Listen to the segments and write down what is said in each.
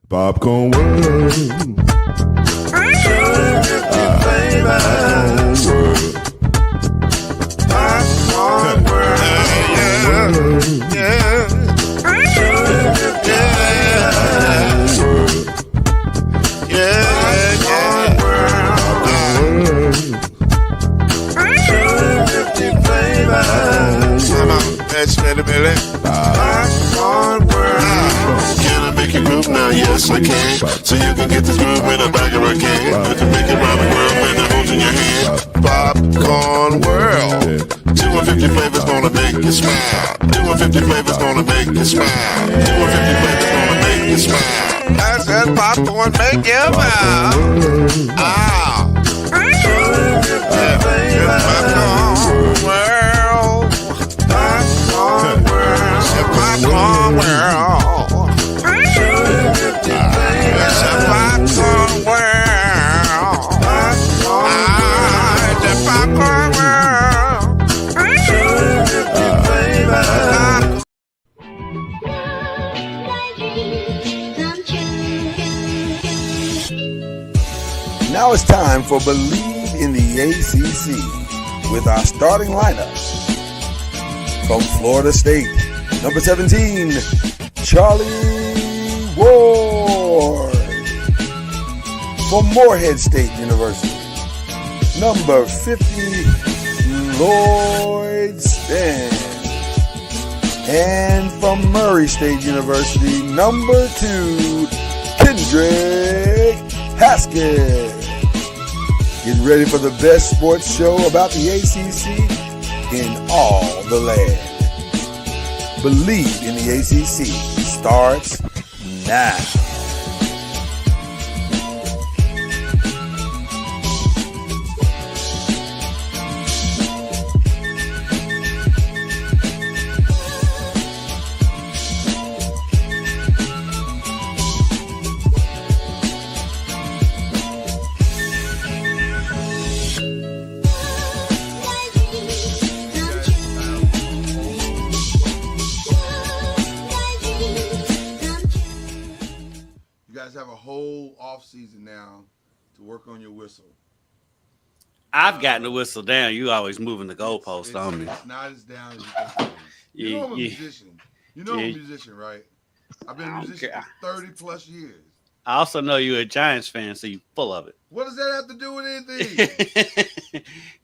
Popcorn World. Popcorn World. Can I make you move now? Yes, I can. So you can get this groove in the back of a can. You can make it round the world when the holes in your hand. Popcorn World. 250 flavors gonna make you smile. 250 flavors gonna make you smile. 250 flavors gonna make you smile. I said popcorn make you smile. Ah. Popcorn World. Popcorn World. Popcorn World. Popcorn World. The Popcorn World. Now it's time for Believe in the ACC with our starting lineup. From Florida State, number 17, Charlie Ward. From Morehead State University, number 50, Lloyd Span. And from Murray State University, number 2, Kendrick Haskett. Get ready for the best sports show about the ACC in all the land. Believe in the ACC starts now. Have a whole off season now to work on your whistle. I've gotten the whistle down. You always moving the goalpost on me. It's not as down as you think. You know I'm a musician. You know I'm a musician, right? I've been a musician for 30 plus years. I also know you're a Giants fan, so you're full of it. What does that have to do with anything?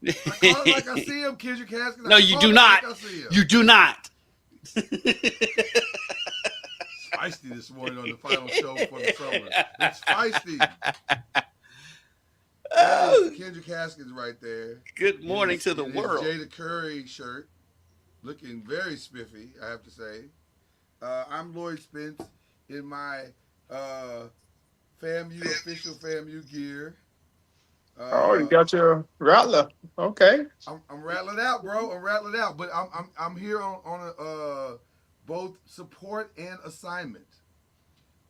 I call it like I see him, Kendrick Haskett. No, you do not. Like you do not. Feisty this morning on the final show for the summer. It's feisty. Kendrick Haskins right there. Good morning to the world. Jada Curry shirt, looking very spiffy, I have to say. I'm Lloyd Spence in my official FAMU gear. Oh, you got your rattler. Okay. I'm rattling out, bro. I'm rattling out, but I'm here on a both support and assignment.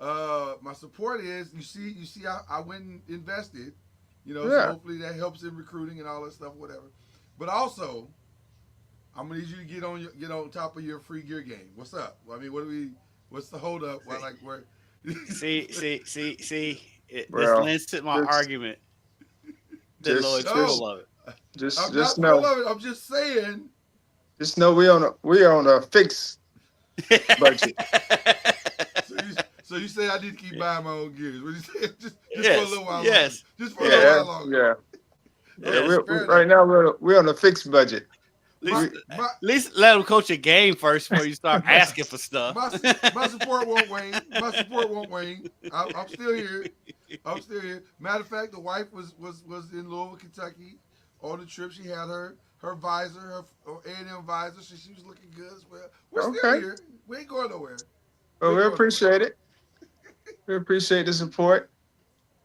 My support is you see I went and invested, so hopefully that helps in recruiting and all that stuff, whatever. But also, I'm gonna need you to get on top of your free gear game. What's up? I mean, what's the hold up? See. This lends to my argument. That Lloyd's full of it. Just know. Full of it. I'm just saying. Just know we on a fixed budget. So you say I need to keep buying my own gears? What you say? Just for a little while. Yes. Longer. Just for a little while longer. Yeah. Right now we're on a fixed budget. At least let them coach a game first before you start asking for stuff. My support won't wane. I'm still here. Matter of fact, the wife was in Louisville, Kentucky on the trip. She had her visor, her A&M visor, so she was looking good as well. We're still here. We ain't going nowhere. Well, we appreciate it. We appreciate the support.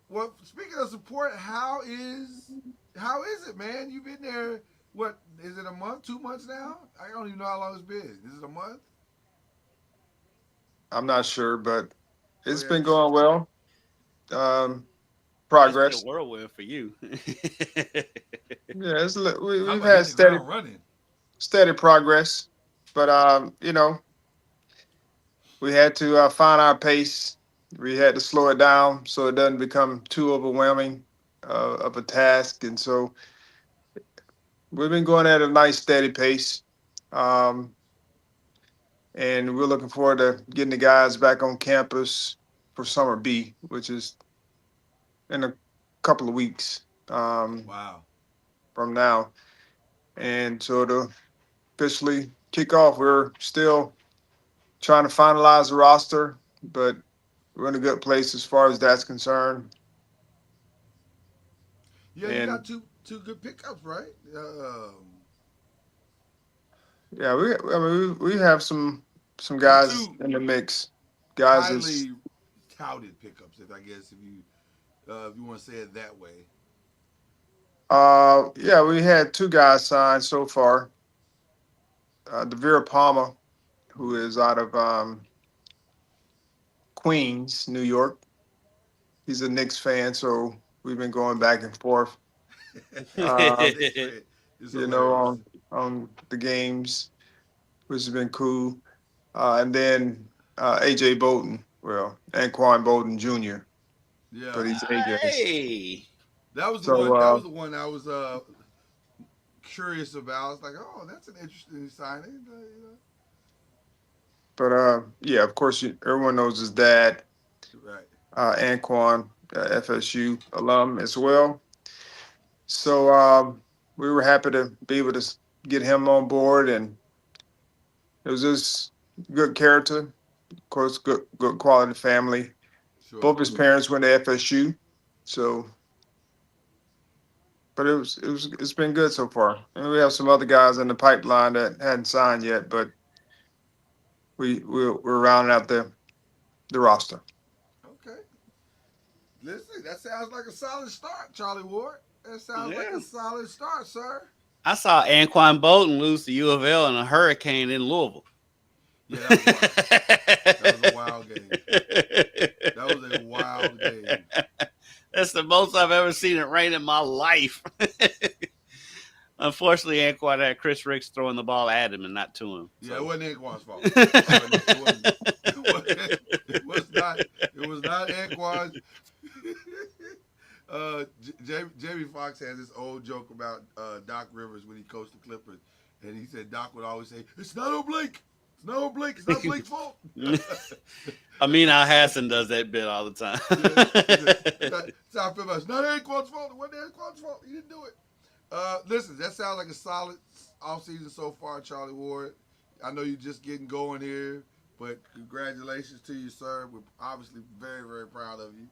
Well, speaking of support, how is it, man? You've been there. What is it? A month? 2 months now? I don't even know how long it's been. Is it a month? I'm not sure, but it's been going well. Progress. It's been a whirlwind for you. Yeah, we've had steady progress, but we had to find our pace we had to slow it down so it doesn't become too overwhelming of a task. And so we've been going at a nice steady pace. Um, and we're looking forward to getting the guys back on campus for summer B, which is in a couple of weeks Wow. from now. And so to officially kick off, we're still trying to finalize the roster, but we're in a good place as far as that's concerned. Yeah, you And got two good pickups, right? yeah, we have some Well, guys two in the mix. Guys that's highly touted pickups, if I guess if you want to say it that way. yeah, we had two guys signed so far. Devere Palmer, who is out of Queens, New York. He's a Knicks fan, so we've been going back and forth. Uh, It's you know, hilarious. on the games, which has been cool. And then AJ Bolton, well, Anquan Bolton Jr., Yeah, but he's AJ's. Hey. that was the one. So, That was the one I was curious about. I was like, oh, that's an interesting signing. but yeah, of course, everyone knows his dad, Right. Anquan, FSU alum as well. So we were happy to be able to get him on board, and it was just good character, of course, good quality family. Sure. Both his parents went to FSU, so but it's been good so far. And we have some other guys in the pipeline that hadn't signed yet, but we're rounding out the roster. Okay. Listen, that sounds like a solid start, Charlie Ward. That sounds like Yeah. a solid start, sir. I saw Anquan Bolton lose to U of L in a hurricane in Louisville. Yeah, that was wild. That was a wild game. That was a wild game. That's the most I've ever seen it rain in my life. Unfortunately, Anquan had Chris Ricks throwing the ball at him and not to him. Yeah, So. it wasn't Anquan's fault. It was not Anquan. Jamie Foxx has this old joke about Doc Rivers when he coached the Clippers, and he said Doc would always say, "It's not on Blake. It's not on Blake. It's not Blake's fault." Amin Al Hassan does that bit all the time. That's how I feel about it. It's not Anquan's fault. It wasn't Anquan's fault. He didn't do it. Listen, that sounds like a solid offseason so far, Charlie Ward. I know you're just getting going here, but congratulations to you, sir. We're obviously very, very proud of you.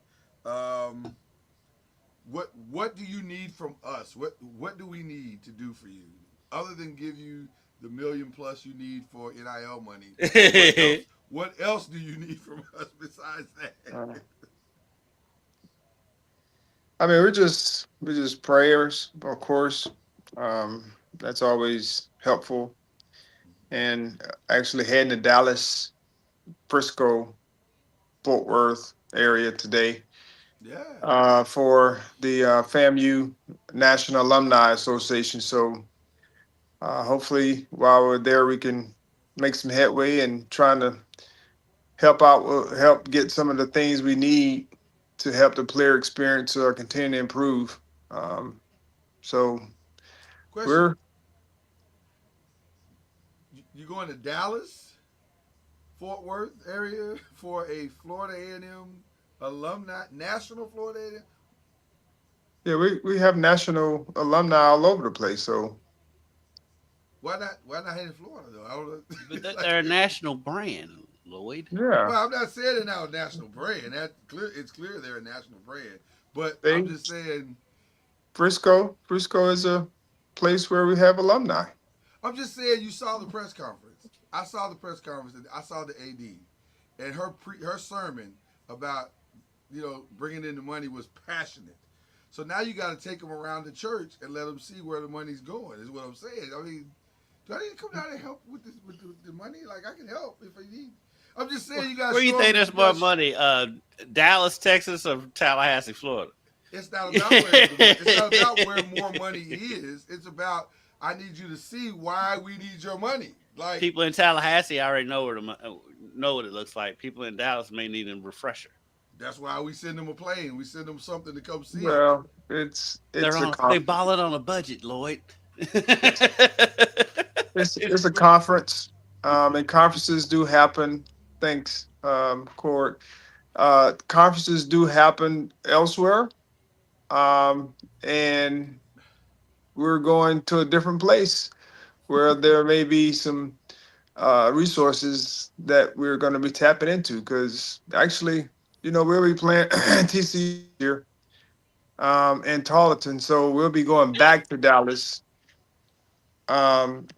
What do you need from us? What do we need to do for you, other than give you the $1 million+ you need for NIL money? What else do you need from us besides that? I mean, we're just prayers, of course. That's always helpful. And actually heading to Dallas, Frisco, Fort Worth area today. Yeah. For the FAMU National Alumni Association. So hopefully while we're there, we can make some headway and trying to help get some of the things we need to help the player experience continue to improve. So Question. You going to Dallas, Fort Worth area for a Florida A&M alumni, national Florida A&M? Yeah, we have national alumni all over the place. So why not head in Florida though? I don't know. But they're a national brand, Lloyd. yeah, Well, I'm not saying they're now a national brand. It's clear they're a national brand. But They- I'm just saying. Frisco is a place where we have alumni. I'm just saying you saw the press conference. I saw the press conference. And I saw the AD, and her sermon about bringing in the money was passionate. So now you got to take them around the church and let them see where the money's going. Is what I'm saying. I mean, do I need to come down and help with the money? Like I can help if I need. I'm just saying you guys. Where do you think there's more money? Dallas, Texas, or Tallahassee, Florida? It's not about where more money is. It's about I need you to see why we need your money. Like people in Tallahassee already know what it looks like. People in Dallas may need a refresher. That's why we send them a plane. We send them something to come see it. Well, it's a They conference. balling on a budget, Lloyd. It's a conference. And conferences do happen. Thanks, Cord. Conferences do happen elsewhere. And we're going to a different place where there may be some resources that we're going to be tapping into. Because actually, we'll be playing TCU here in Tarleton, so we'll be going back to Dallas.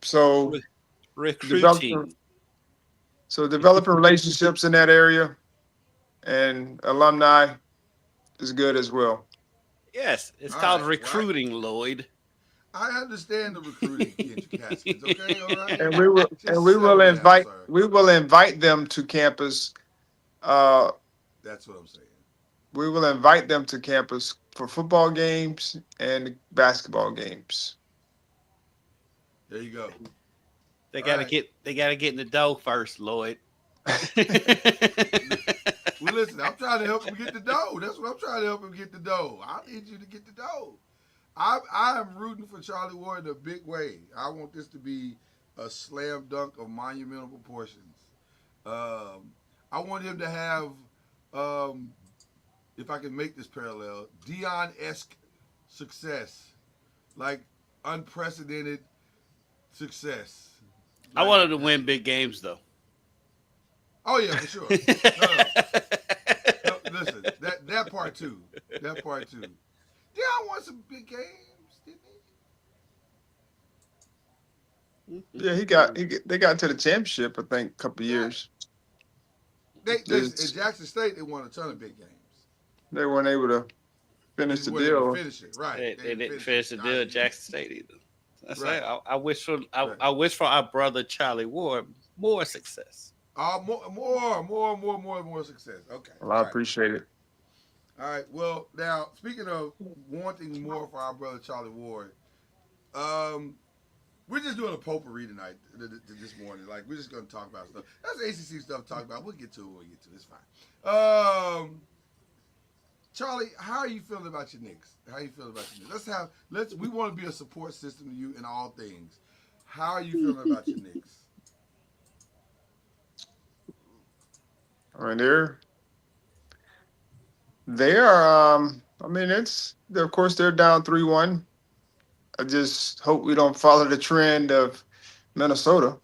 So developing Recruiting. developing relationships in that area and alumni is good as well. Yes, it's All called right. recruiting, Lloyd. I understand the recruiting, Kendrick Haskins. Okay, all right. And we will Just settle down, sir. we will invite them to campus. Uh, That's what I'm saying. we will invite them to campus for football games and basketball games. There you go. They All gotta right. get in the dough first, Lloyd. Well, listen, I'm trying to help him get the dough. That's what I'm trying to help him get the dough. I need you to get the dough. I am rooting for Charlie Ward in a big way. I want this to be a slam dunk of monumental proportions. I want him to have, if I can make this parallel, Dion-esque success, like unprecedented success. I want him to win big games, though. Oh yeah, for sure. No, listen, that part too. That part too. Dion won some big games, didn't he? Yeah, they got to the championship, I think, a couple years. Listen, in Jackson State, they won a ton of big games. They weren't able to finish the They didn't deal. finish it, right? They didn't finish the deal at Jackson State either. That's right. Right. I wish for Right. I wish for our brother Charlie Ward more success. More success. Okay. Well, I appreciate it. All right. Well, now speaking of wanting more for our brother Charlie Ward, we're just doing a potpourri tonight, this morning. Like we're just gonna talk about stuff. That's ACC stuff to talk about. We'll get to it when we get to it. It's fine. Charlie, how are you feeling about your Knicks? How are you feeling about your Knicks? We want to be a support system to you in all things. How are you feeling about your Knicks? I mean, they are. I mean, of course they're down 3-1. I just hope we don't follow the trend of Minnesota.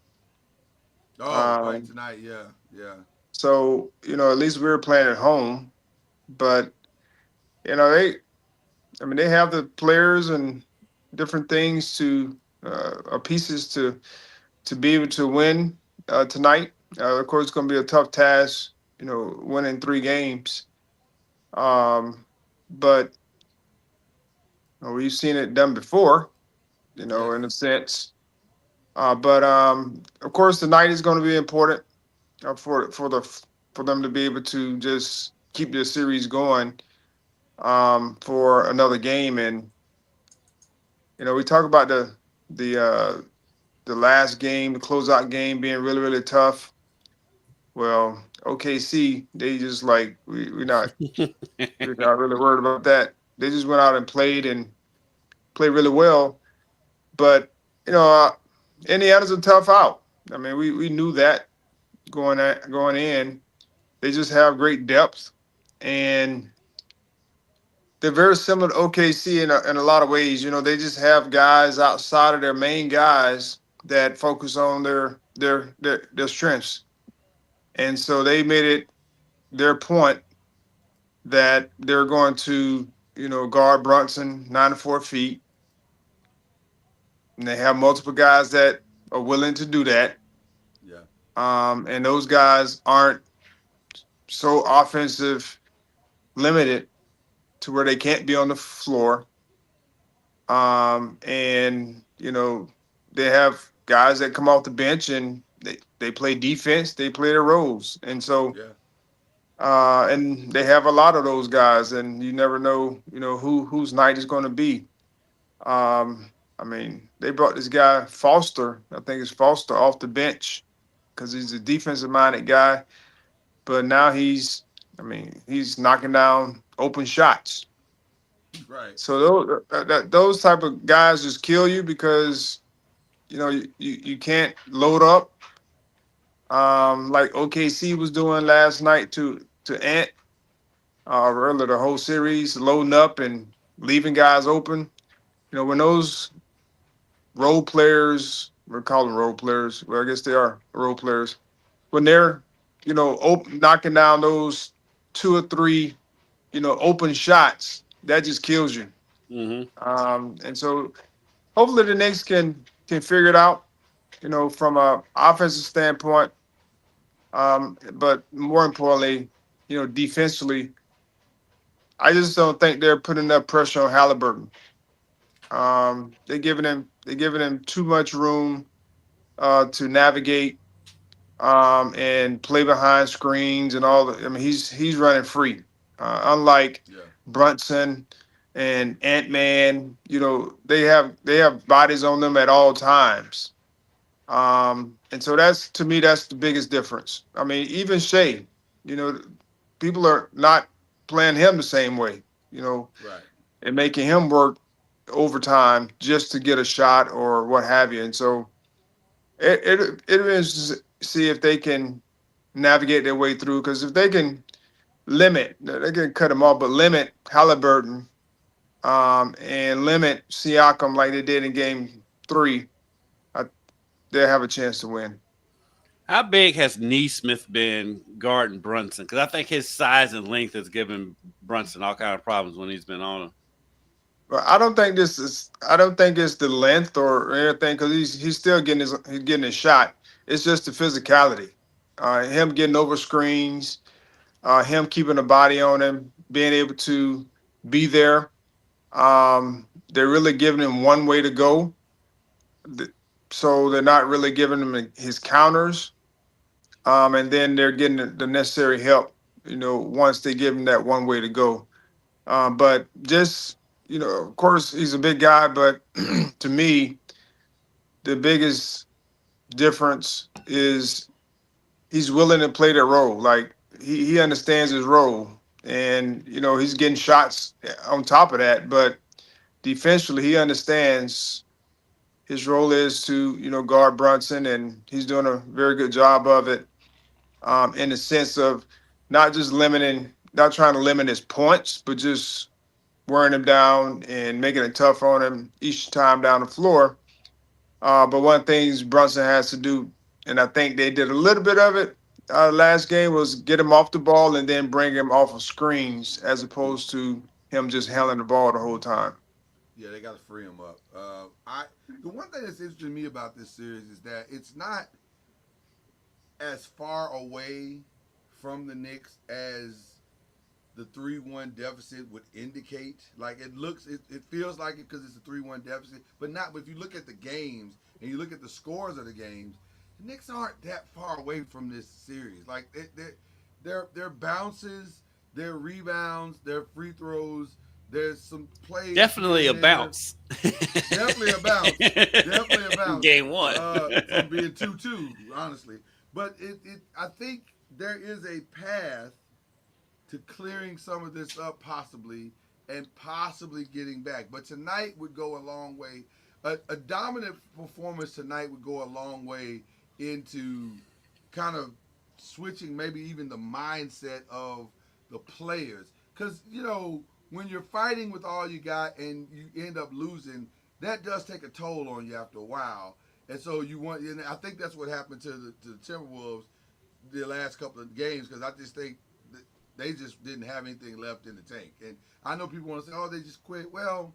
Oh, right tonight, yeah. So at least we were playing at home, but they have the players and different things or pieces to be able to win tonight. Of course, it's going to be a tough task, winning 3 games. But we've seen it done before, in a sense. But of course, tonight is going to be important for them to be able to just keep their series going for another game. And we talk about the last game, the closeout game, being really, really tough. Well, OKC, they just like we're not really worried about that. They just went out and played really well. But Indiana's a tough out. I mean, we knew that going in. They just have great depth, and they're very similar to OKC in a lot of ways. They just have guys outside of their main guys that focus on their strengths. And so they made it their point that they're going to, guard Brunson 9 to 4 feet. And they have multiple guys that are willing to do that. Yeah. And those guys aren't so offensive limited to where they can't be on the floor. And, they have guys that come off the bench and they play defense, they play their roles. And so, and they have a lot of those guys, and you never know, whose night is going to be. I mean, they brought this guy Foster, I think it's Foster, off the bench because he's a defensive minded guy. But now he's I mean, he's knocking down open shots. Right. So those type of guys just kill you because you can't load up like OKC was doing last night to Ant, really the whole series, loading up and leaving guys open. When those role players, we're calling role players. Well, I guess they are role players. When they're, knocking down those two or three, open shots, that just kills you. Mm-hmm. And so hopefully the Knicks can figure it out, from a offensive standpoint. But more importantly, defensively, I just don't think they're putting enough pressure on Halliburton. They're giving him too much room to navigate and play behind screens and all. I mean, he's running free, unlike Yeah. Brunson and Ant Man. They have bodies on them at all times. And so to me, that's the biggest difference. I mean, even Shea, you know, people are not playing him the same way, Right. and making him work overtime just to get a shot or what have you. And so it is see if they can navigate their way through, because if they can they can cut them off, but limit Halliburton, and limit Siakam like they did in Game 3, I, they'll have a chance to win. How big has Neesmith been guarding Brunson? Because I think his size and length has given Brunson all kind of problems when he's been on him. But I don't think it's the length or anything, because he's still getting his shot. It's just the physicality, him getting over screens, him keeping a body on him, being able to be there. They're really giving him one way to go, so they're not really giving him his counters. And then they're getting the necessary help, once they give him that one way to go. But just, of course, he's a big guy, but to me, the biggest difference is he's willing to play that role. Like he understands his role, and he's getting shots on top of that. But defensively, he understands his role is to guard Brunson, and he's doing a very good job of it. In the sense of not trying to limit his points, but just wearing him down and making it tough on him each time down the floor. But one thing Brunson has to do, and I think they did a little bit of it last game, was get him off the ball and then bring him off of screens, as opposed to him just handling the ball the whole time. Yeah, they got to free him up. The one thing that's interesting to me about this series is that it's not as far away from the Knicks as the 3-1 deficit would indicate. Like it feels like it because it's a 3-1 deficit, but not. But if you look at the games and you look at the scores of the games, the Knicks aren't that far away from this series. Like their bounces, their rebounds, their free throws. There's some plays. Definitely a bounce. Definitely a bounce. Definitely a bounce. Game 1. From being 2-2, honestly. But I think there is a path to clearing some of this up possibly, and possibly getting back. But tonight would go a long way. A dominant performance tonight would go a long way into kind of switching maybe even the mindset of the players. Because, when you're fighting with all you got and you end up losing, that does take a toll on you after a while. And so and I think that's what happened to the Timberwolves the last couple of games, because I just think they just didn't have anything left in the tank. And I know people want to say, oh, they just quit. Well,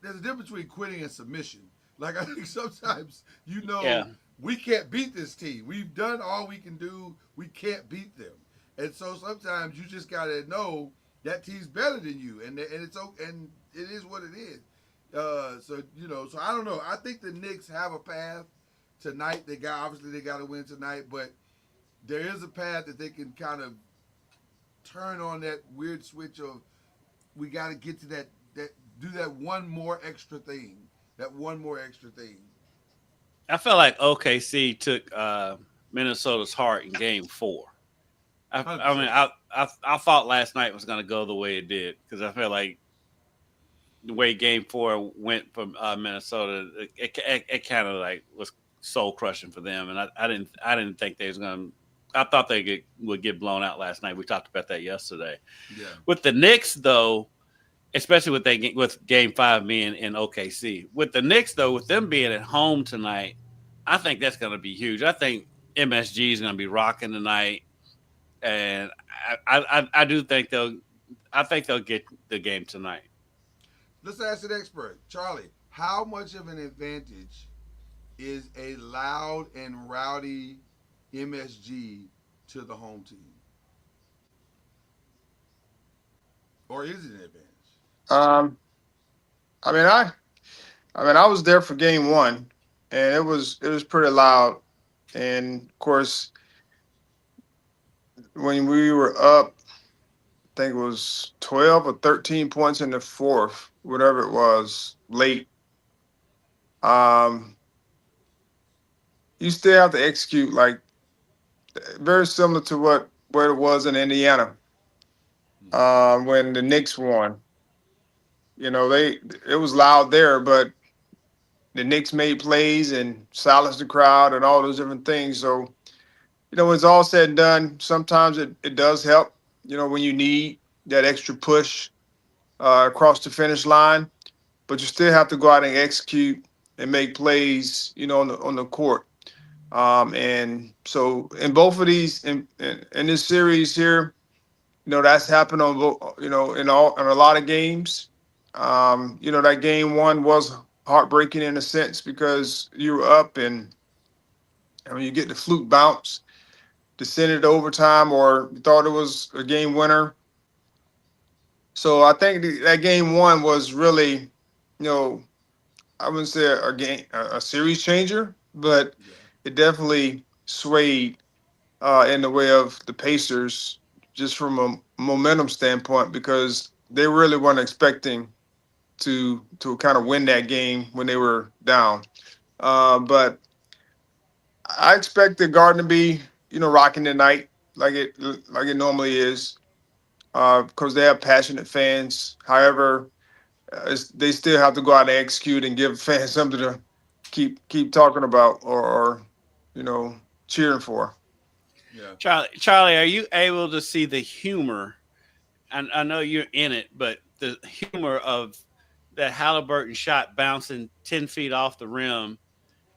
there's a difference between quitting and submission. Like, I think sometimes, we can't beat this team. We've done all we can do. We can't beat them. And so sometimes you just got to know that team's better than you. And it's okay, and it is what it is. So I don't know. I think the Knicks have a path tonight. Obviously they got to win tonight, but there is a path that they can kind of turn on that weird switch of, we got to get to that do that one more extra thing. That one more extra thing. I felt like OKC took Minnesota's heart in Game 4. I mean, I thought last night was going to go the way it did because I felt like the way Game 4 went from Minnesota, it kind of like was soul crushing for them, and I didn't think they was going to. I thought would get blown out last night. We talked about that yesterday. Yeah. With the Knicks, though, especially with Game 5 being in OKC, with the Knicks though, with them being at home tonight, I think that's going to be huge. I think MSG is going to be rocking tonight, and I do think they'll get the game tonight. Let's ask an expert, Charlie. How much of an advantage is a loud and rowdy MSG to the home team, or is it an advantage? I mean, I was there for game 1, and it was pretty loud. And of course, when we were up, I think it was 12 or 13 points in the fourth, whatever it was, late. You still have to execute like very similar to what it was in Indiana when the Knicks won. You know, it was loud there, but the Knicks made plays and silenced the crowd and all those different things. So, you know, when it's all said and done, sometimes it does help, you know, when you need that extra push across the finish line, but you still have to go out and execute and make plays, you know, on the court. And so in both of these, in this series here, you know, that's happened on, you know, in a lot of games. You know, that game 1 was heartbreaking in a sense because you were up and I mean, you get the fluke bounce to send it to overtime, or you thought it was a game winner. So I think that game 1 was really, you know, I wouldn't say a series changer, but it definitely swayed in the way of the Pacers just from a momentum standpoint because they really weren't expecting to kind of win that game when they were down. But I expect the Garden to be, you know, rocking tonight like it normally is because they have passionate fans. However, they still have to go out and execute and give fans something to keep talking about or you know, cheering for. Yeah. Charlie, are you able to see the humor? I know you're in it, but the humor of that Halliburton shot bouncing 10 feet off the rim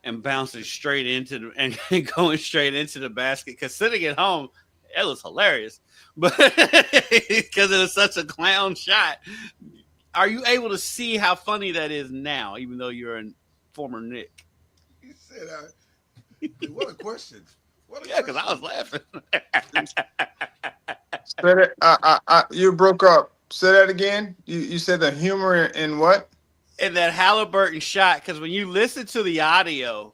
and bouncing straight into and going straight into the basket. Because sitting at home, it was hilarious, but because it was such a clown shot. Are you able to see how funny that is now, even though you're a former Knick? He said, "What a question! What a Yeah, because I was laughing." Say that, you broke up. Say that again. You said the humor in what? And that Halliburton shot, because when you listen to the audio,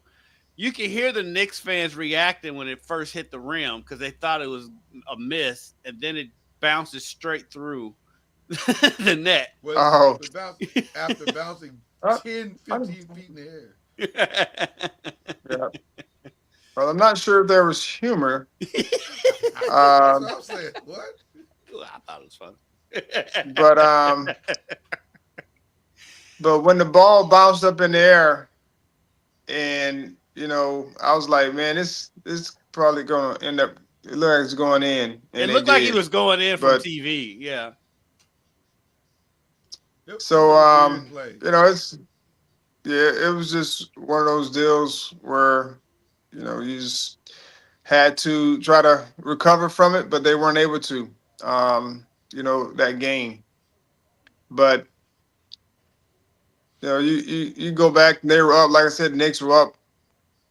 you can hear the Knicks fans reacting when it first hit the rim because they thought it was a miss, and then it bounces straight through the net. Oh. After bouncing 10, 15 feet in the air. Yeah. Well, I'm not sure if there was humor. That's what I'm saying. What? I thought it was fun. But when the ball bounced up in the air, and you know, I was like, man, this probably gonna end up. It looked like it's going in. And it looked like he was going in from TV. Yeah. So you know, it was just one of those deals where, you know, you just had to try to recover from it, but they weren't able to. You know, that game. But you know, you go back and they were up, like I said, the Knicks were up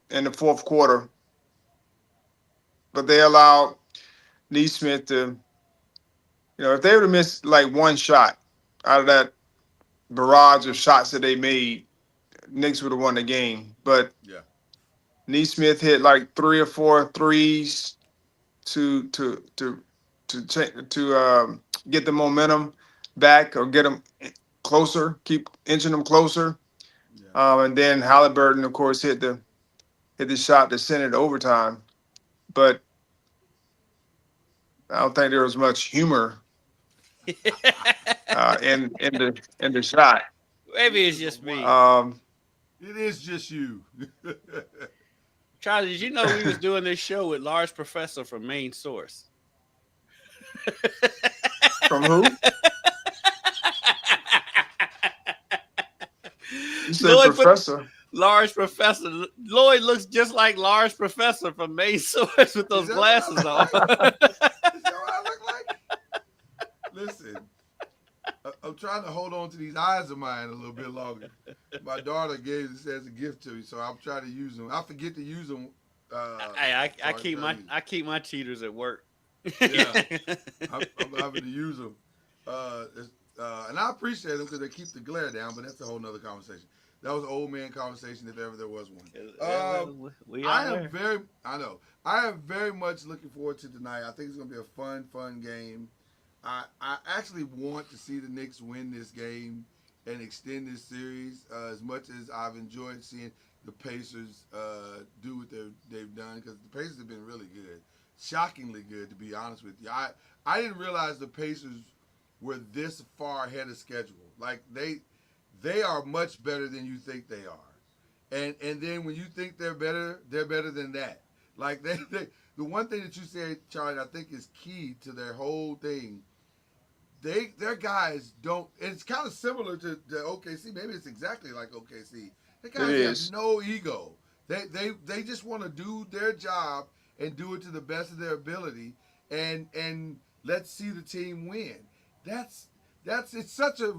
in the fourth quarter. But they allowed Neesmith to, you know, if they would have missed like one shot out of that barrage of shots that they made, Knicks would have won the game. But yeah, Neesmith hit like 3 or 4 threes to get the momentum back or get them closer, keep inching them closer. yeah. And then Halliburton, of course, hit the shot to send it to overtime. But I don't think there was much humor in the shot. Maybe it's just me. Um, It is just you. Charlie, did you know we was doing this show with Large Professor from Main Source? from who? You said Lloyd put professor. Large Professor. Lloyd looks just like Large Professor from Main Source with those Is that what I glasses look on. like? Is that what I look like? Listen, I'm trying to hold on to these eyes of mine a little bit longer. My daughter gave this as a gift to me, so I'm trying to use them. I forget to use them. Hey, I keep my cheaters at work. Yeah, I'm having to use them, and I appreciate them because they keep the glare down. But that's a whole nother conversation. That was an old man conversation if ever there was one. I know. I am very much looking forward to tonight. I think it's going to be a fun game. I actually want to see the Knicks win this game and extend this series as much as I've enjoyed seeing the Pacers do what they've done, because the Pacers have been really good, shockingly good, to be honest with you. I didn't realize the Pacers were this far ahead of schedule. Like they are much better than you think they are, and then when you think they're better than that. Like they the one thing that you said, Charlie, I think is key to their whole thing. Their guys don't. It's kind of similar to OKC. Maybe it's exactly like OKC. The guys have no ego. They just want to do their job and do it to the best of their ability, and let's see the team win. That's it's such a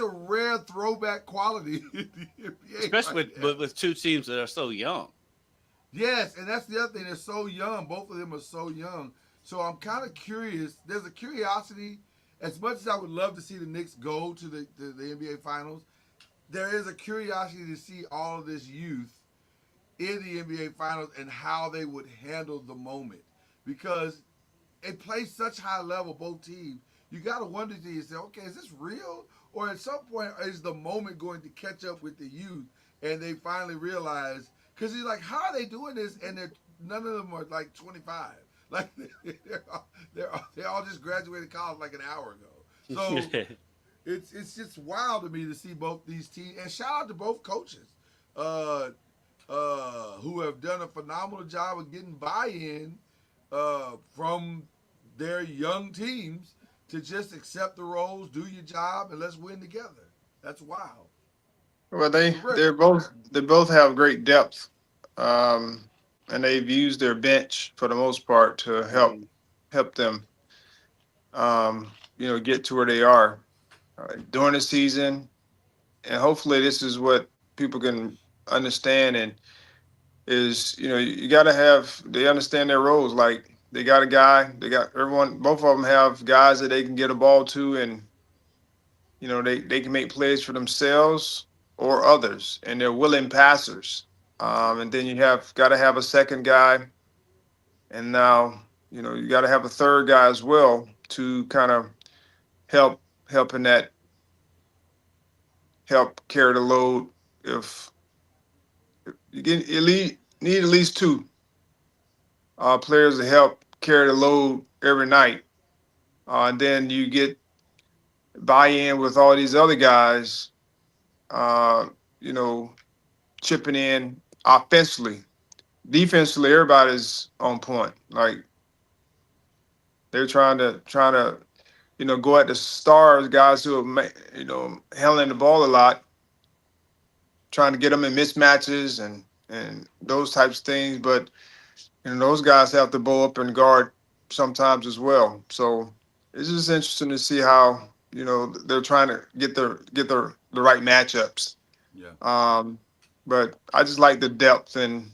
rare throwback quality in the NBA, Especially right with two teams that are so young. Yes, and that's the other thing. They're so young. Both of them are so young. So I'm kind of curious. There's a curiosity. As much as I would love to see the Knicks go to the NBA Finals, there is a curiosity to see all of this youth in the NBA Finals and how they would handle the moment. Because they play such high level, both teams. You got to wonder to yourself, okay, is this real? Or at some point, is the moment going to catch up with the youth and they finally realize, because he's like, how are they doing this? And none of them are like 25. Like they all just graduated college like an hour ago. So it's just wild to me to see both these teams. And shout out to both coaches who have done a phenomenal job of getting buy-in from their young teams to just accept the roles, do your job, and let's win together. That's wild. Well, they both have great depth, and they've used their bench for the most part to help them, get to where they are during the season. And hopefully, this is what people can understand, and is you got to have they understand their roles. Like they got a guy, they got everyone. Both of them have guys that they can get a ball to, and they can make plays for themselves or others, and they're willing passers. And then you got to have a second guy, and now you got to have a third guy as well to kind of help in that help carry the load. If you need at least two players to help carry the load every night, and then you get buy-in with all these other guys, uh, you know, chipping in offensively. Defensively, everybody's on point. Like they're trying to go at the stars, guys who are handling the ball a lot, trying to get them in mismatches and those types of things. But those guys have to bow up and guard sometimes as well. So it's just interesting to see how they're trying to get the right matchups. Yeah. But I just like the depth, and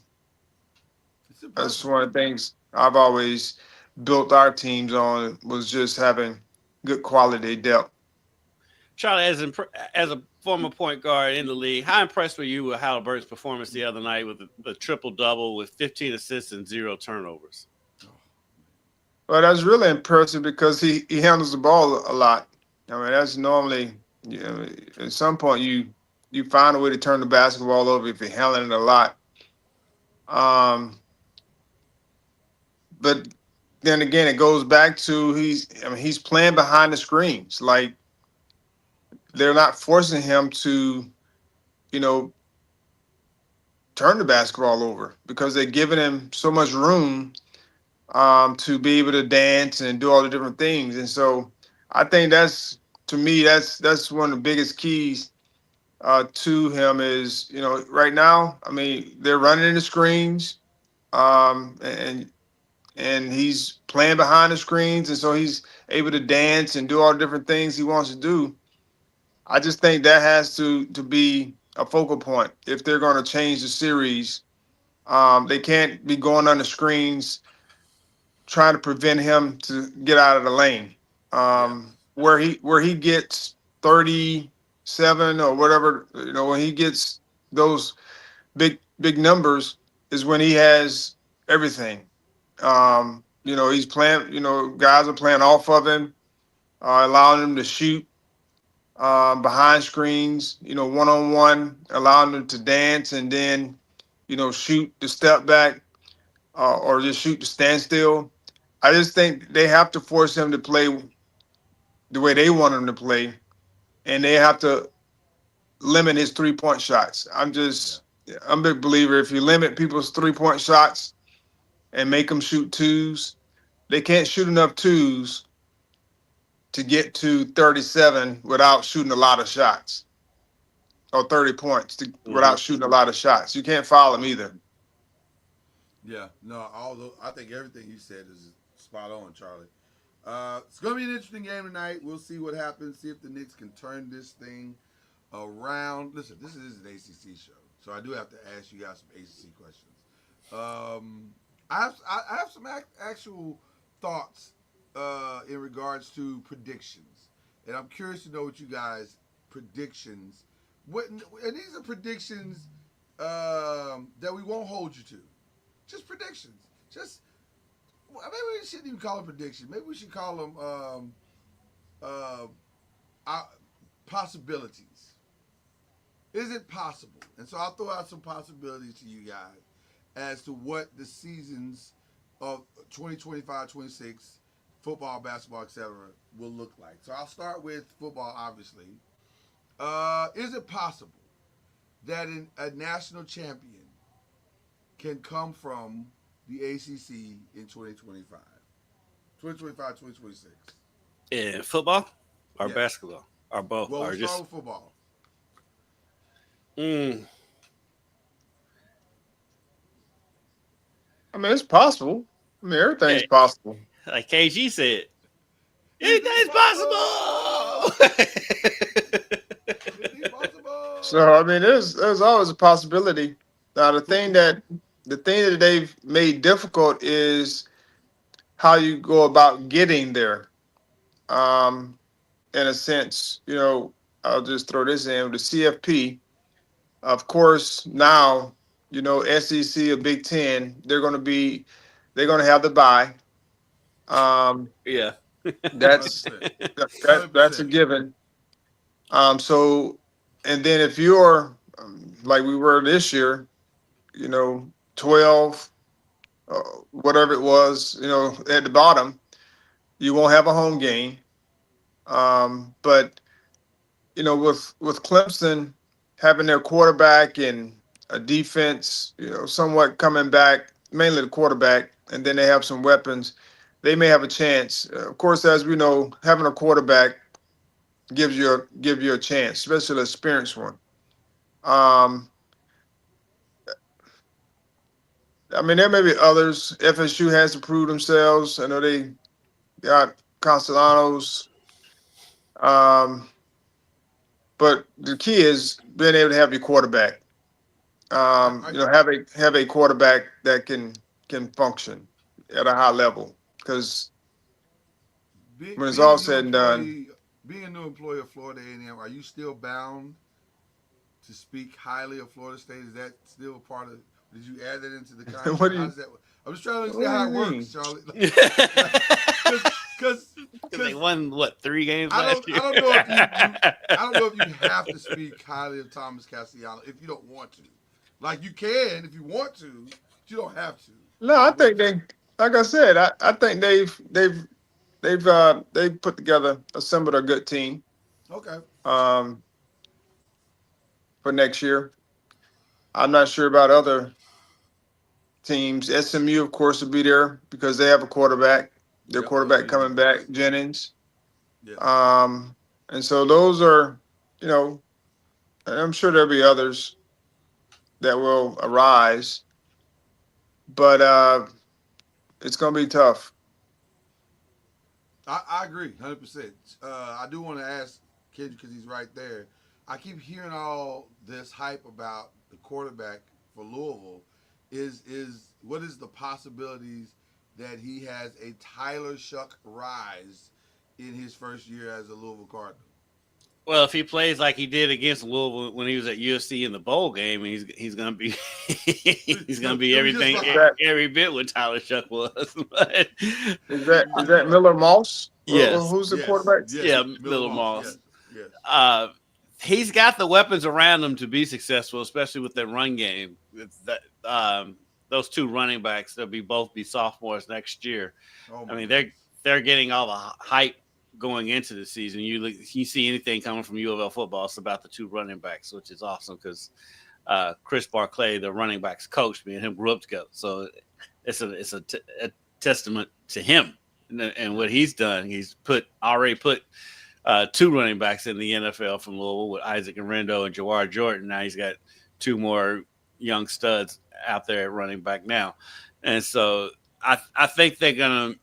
that's one of the things I've always built our teams on, was just having good quality depth. Charlie, as a former point guard in the league, how impressed were you with Halliburton's performance the other night with a triple-double with 15 assists and 0 turnovers? Well, that's really impressive because he handles the ball a lot. I mean, that's normally, at some point you find a way to turn the basketball over if you're handling it a lot. But then again, it goes back to he's playing behind the screens. Like they're not forcing him to, you know, turn the basketball over because they're giving him so much room to be able to dance and do all the different things. And so I think that's to me that's one of the biggest keys to him is, you know, right now. I mean, they're running the screens, and he's playing behind the screens, and so he's able to dance and do all the different things he wants to do. I just think that has to be a focal point if they're going to change the series. They can't be going on the screens trying to prevent him to get out of the lane. Yes. Where he gets 37 or whatever, you know, when he gets those big numbers is when he has everything. You know, he's playing. You know, guys are playing off of him, allowing him to shoot behind screens. You know, one on one, allowing him to dance and then, you know, shoot the step back or just shoot the standstill. I just think they have to force him to play the way they want him to play, and they have to limit his 3-point shots. I'm a big believer if you limit people's 3-point shots and make them shoot twos, they can't shoot enough twos to get to 37 without shooting a lot of shots, or 30 points without shooting a lot of shots. You can't foul them either. Yeah, no, although I think everything you said is spot on, Charlie. It's going to be an interesting game tonight. We'll see what happens, see if the Knicks can turn this thing around. Listen, this is an ACC show, so I do have to ask you guys some ACC questions. I have some actual thoughts in regards to predictions, and I'm curious to know what you guys predictions. And these are predictions that we won't hold you to. Just predictions. Just maybe we shouldn't even call them predictions. Maybe we should call them possibilities. Is it possible? And so I'll throw out some possibilities to you guys as to what the seasons of 2025-26 football, basketball, etc. will look like. So I'll start with football, obviously. Is it possible that a national champion can come from the ACC in 2025? 2025-2026. In football or Yeah. basketball or both? Well, or we'll just start with football. I mean, it's possible. I mean, everything's Hey. possible. Like KG said, anything's possible. Anything's possible. So I mean, there's always a possibility. Now the thing that they've made difficult is how you go about getting there. In a sense, you know, I'll just throw this in the CFP. Of course, now you know SEC or Big Ten, they're going to have the bye. Yeah. That's 100%. that's a given. So, and then if you're like we were this year, you know, 12, whatever it was, you know, at the bottom, you won't have a home game. But you know, with Clemson having their quarterback and a defense, you know, somewhat coming back, mainly the quarterback, and then they have some weapons, they may have a chance. Of course, as we know, having a quarterback gives you a chance, especially an experienced one. I mean, there may be others. FSU has to prove themselves. I know they got Castellanos. But the key is being able to have your quarterback. You know, have a quarterback that can function at a high level. Because when it's all said and done, being a new employee of Florida A&M, are you still bound to speak highly of Florida State? Is that still a part of? Did you add that into the contract? What do you- How does that? I'm just trying to understand how it What do you works, Charlie. Because they won 3 games last year. I don't know if you have to speak highly of Thomas Castellanos if you don't want to. Like you can if you want to, but you don't have to. no, I think like I said, I think they've put together, assembled a good team Okay. um, for next year. I'm not sure about other teams. SMU, of course, will be there because they have a quarterback. Their Yep. They'll quarterback be there. coming back, Jennings. Yeah. And so those are, you know, and I'm sure there'll be others that will arise, but it's going to be tough. I agree, 100%. I do want to ask Kendrick because he's right there. I keep hearing all this hype about the quarterback for Louisville. Is what is the possibilities that he has a Tyler Shuck rise in his first year as a Louisville Cardinal? Well, if he plays like he did against Louisville when he was at USC in the bowl game, he's gonna be he's gonna be He'll be just everything fine. every bit what Tyler Shuck was. But, Is that Miller Moss? Or yes, who's the Yes. quarterback? Yes. yeah, Miller Miller Moss. Moss. Yes. Yes. He's got the weapons around him to be successful, especially with that run game. Those two running backs, they'll both be sophomores next year. Oh I my mean, goodness. they're getting all the hype going into the season. You see anything coming from U of L football, it's about the two running backs, which is awesome because Chris Barclay, the running backs coach, me and him grew up together. So it's a testament to him and what he's done. He's already put two running backs in the NFL from Louisville with Isaac Rendo and Jawar Jordan. Now he's got two more young studs out there at running back now. And so I think they're going to,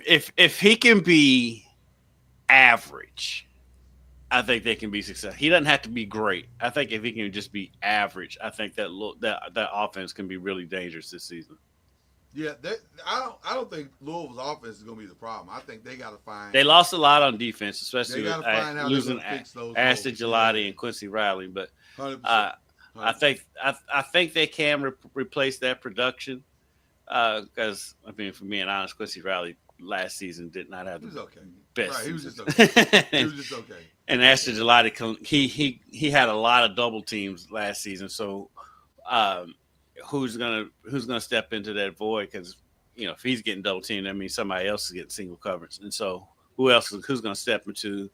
if he can be average, I think they can be successful. He doesn't have to be great. I think if he can just be average, I think that offense can be really dangerous this season. Yeah, I don't think Louisville's offense is going to be the problem. I think they got to find. They lost a lot on defense, especially They with gotta find how losing they're gonna fix those Ashton holes. Gelati Yeah. and Quincy Riley. But 100%. I think they can replace that production because I mean, for being honest, Quincy Riley last season did not have He was the okay. best. Right, he was season. just okay. He was just okay. And Ashton Gelati, he had a lot of double teams last season. So who's gonna step into that void? Because if he's getting double teamed, that means somebody else is getting single coverage. And so who's going to step into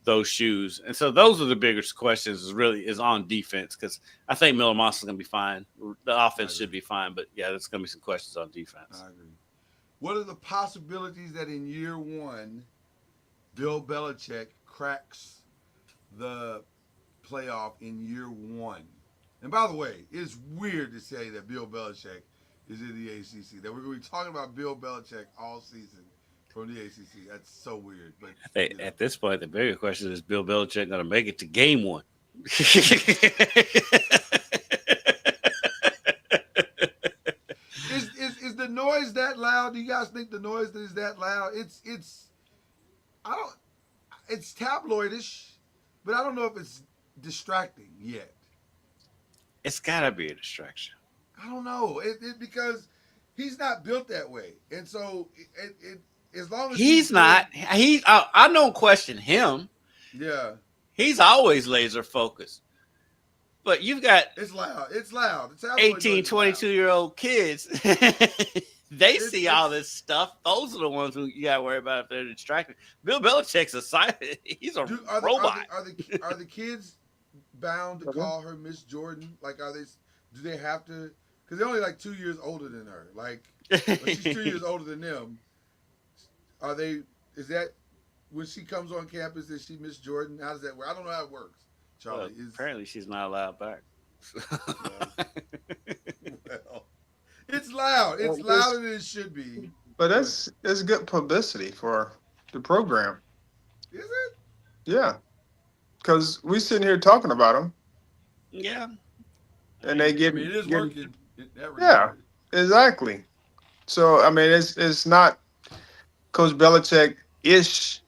those shoes? And so those are the biggest questions is on defense, because I think Miller Moss is going to be fine. The offense should be fine, but yeah, there's going to be some questions on defense. I agree. What are the possibilities that in year one, Bill Belichick cracks the playoff in year one? And by the way, it's weird to say that Bill Belichick is in the ACC. That we're going to be talking about Bill Belichick all season from the ACC. That's so weird. But At this point, the bigger question is Bill Belichick going to make it to game one? Is the noise that loud? Do you guys think the noise is that loud? It's tabloidish, but I don't know if it's distracting yet. It's got to be a distraction. I don't know. Because he's not built that way, and so as long as he's not, I don't question him. Yeah, he's always laser focused. But you've got it's loud. It's loud. It's 18, 22-year-old kids. See all this stuff. Those are the ones who you got to worry about if they're distracted. Bill Belichick's he's a robot. Are the kids bound to call her Miss Jordan? Like, do they have to? Because they're only like 2 years older than her. Like, but she's 2 years older than them. Is that when she comes on campus, is she Miss Jordan? How does that work? I don't know how it works. Charlie, apparently she's not allowed back. Well, it's loud. It's louder than it should be. But that's good publicity for the program. Is it? Yeah, because we sitting here talking about them. Yeah, and they get. I mean, it is working. Yeah, exactly. So I mean, it's not Coach Belichick ish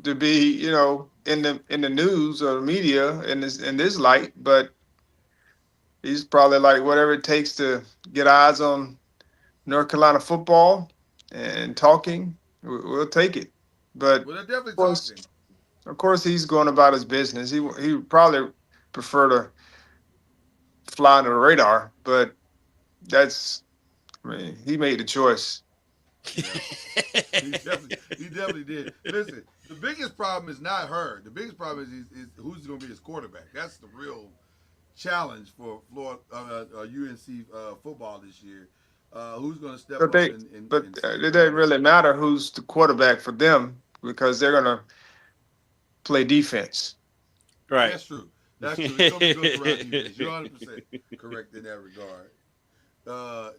to be in the news or the media in this light, but he's probably like whatever it takes to get eyes on North Carolina football and talking. We'll take it. But of course, he's going about his business. He would probably prefer to fly under the radar, but that's I mean, he made the choice. Yeah. He definitely did. Listen, the biggest problem is not her. The biggest problem is who's going to be his quarterback. That's the real challenge for Florida, UNC football this year. Who's going to step But up they, and but save it them? doesn't really matter who's the quarterback for them because they're gonna play defense. Right. That's true. That's true. It's going to be built around defense. You're 100% correct in that regard. But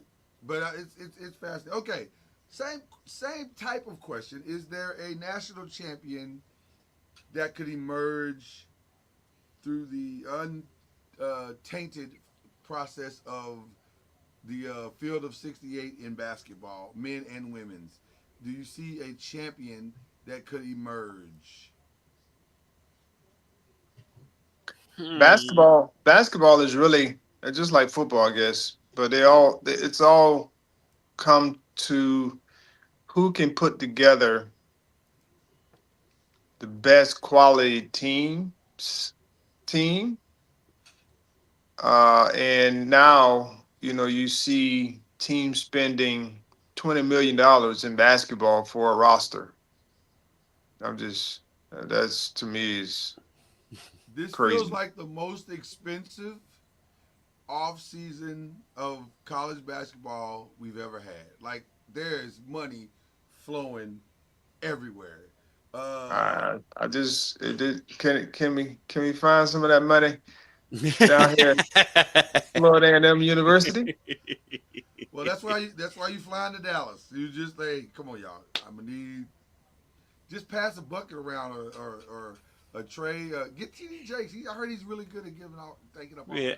it's fascinating. Okay, same type of question. Is there a national champion that could emerge through the untainted process of the field of 68 in basketball, men and women's? Do you see a champion that could emerge? Basketball is really just like football, I guess. But it's all come to who can put together the best quality team. And now, you see teams spending $20 million in basketball for a roster. That's to me is This crazy. feels like the most expensive off season of college basketball we've ever had. Like there is money flowing everywhere. Can we find some of that money down here at Florida A&M University? Well, that's why you flying to Dallas. You just come on, y'all. I'm gonna need just pass a bucket around or a tray. Get TD Jakes. I heard he's really good at taking up. Yeah,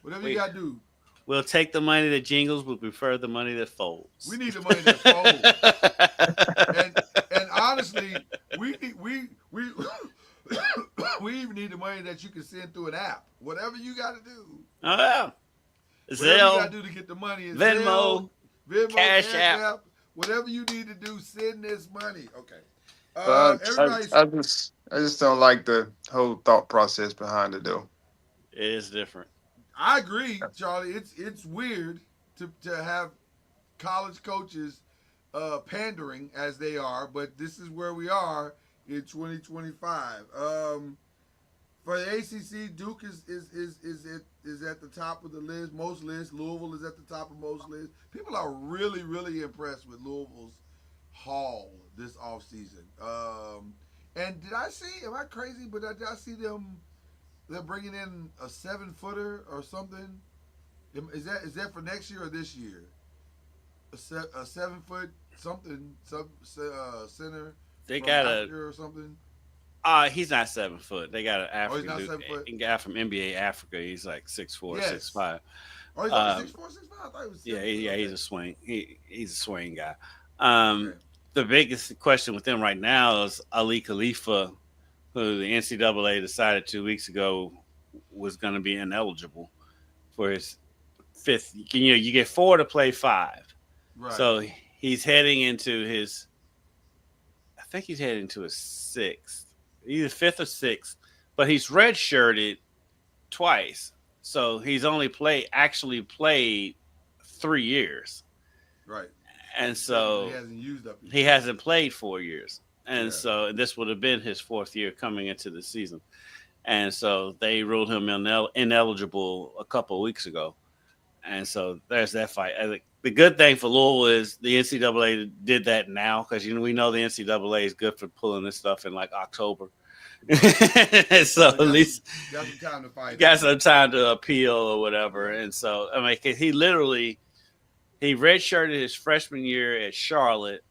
whatever you gotta do. We'll take the money that jingles. We prefer the money that folds. We need the money that folds. and honestly, we we even need the money that you can send through an app. Whatever you got to do. Oh yeah. Whatever you Zelle, got to do to get the money. Venmo, Cash App. Whatever you need to do, send this money. Okay. I just don't like the whole thought process behind it, though. It is different. I agree, Charlie. It's weird to have college coaches pandering as they are, but this is where we are in 2025. For the ACC, Duke is at the top of the list, most lists. Louisville is at the top of most lists. People are really, really impressed with Louisville's haul this offseason. And did I see? Am I crazy? But did I see them? They're bringing in a 7-footer or something. Is that for next year or this year? A 7-foot something center. They got or something. He's not 7 foot. They got an African he's not 7 foot. A guy from NBA Africa. He's like 6'4", 6'5". Oh, he's like 6'4", 6'5". I thought he was 7 Yeah, foot. he's a swing. He's a swing guy. Okay. The biggest question with them right now is Ali Khalifa, who the NCAA decided 2 weeks ago was going to be ineligible for his fifth. You get 4 to play 5. Right. So he's heading into his. I think he's heading into his 6th, either 5th or 6th. But he's redshirted twice, so he's only actually played 3 years. Right. And so he hasn't used up. He hasn't played 4 years. And Yeah. so this would have been his 4th year coming into the season. And so they ruled him ineligible a couple of weeks ago. And so there's that fight. The good thing for Louisville is the NCAA did that now because we know the NCAA is good for pulling this stuff in like October. So at least got some time to fight. Got some time to appeal or whatever. And so I mean, he redshirted his freshman year at Charlotte,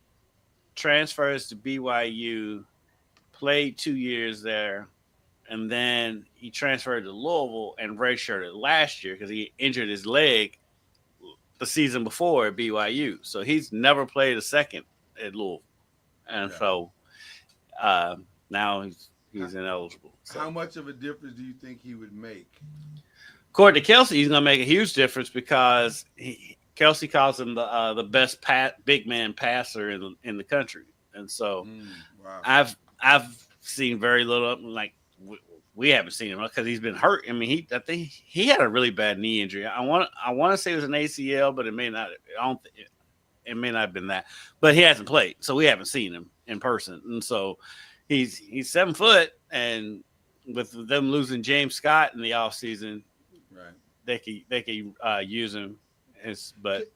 transfers to BYU, played 2 years there, and then he transferred to Louisville and redshirted last year because he injured his leg the season before at BYU. So he's never played a second at Louisville. And so now he's ineligible. So. How much of a difference do you think he would make? According to Kelsey, he's going to make a huge difference because Kelsey calls him the best big man passer in the country. And so wow. I've seen very little. Like we haven't seen him because he's been hurt. I mean, I think he had a really bad knee injury. I want to say it was an ACL, but it may not. I don't. It may not have been that, but he hasn't played, so we haven't seen him in person. And so he's 7 foot, and with them losing James Scott in the offseason, Right. they can use him. But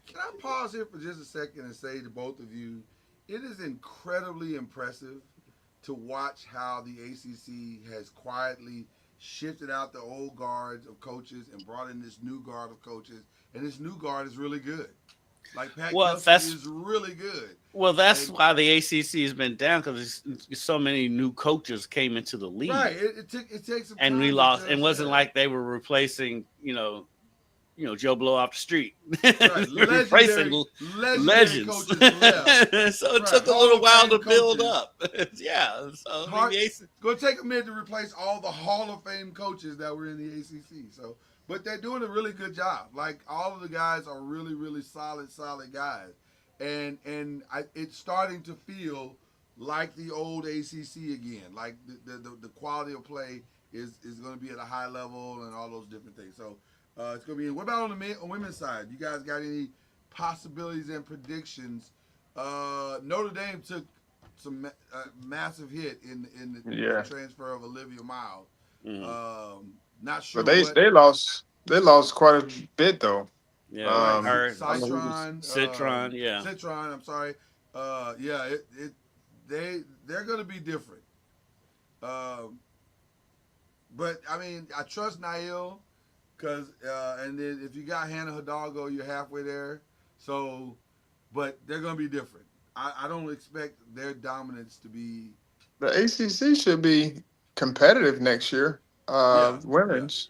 Can I pause here for just a second and say to both of you, it is incredibly impressive to watch how the ACC has quietly shifted out the old guards of coaches and brought in this new guard of coaches, and this new guard is really good. Like Pat Kelsey is really good. Well, that's why the ACC has been down because so many new coaches came into the league. Right. It takes some and time we to lost. It adjust wasn't that. like they were replacing, Joe Blow off the street. Right. Replacing legends. Coaches left. So it Right. took a Hall little of while Fame to build coaches. up. Yeah. So It's going to take a minute to replace all the Hall of Fame coaches that were in the ACC. So, but they're doing a really good job. Like all of the guys are really, really solid guys, and it's starting to feel like the old ACC again. Like the quality of play is going to be at a high level and all those different things. So it's going to be. What about on the women's side? You guys got any possibilities and predictions? Notre Dame took some massive hit in the transfer of Olivia Miles. Mm-hmm. Not sure. But they lost quite a bit though. Yeah, Citron, yeah. Citron. I'm sorry. They're gonna be different. But I mean, I trust Nail, cause and then if you got Hannah Hidalgo, you're halfway there. So, but they're gonna be different. I don't expect their dominance to be. The ACC should be competitive next year. Women's.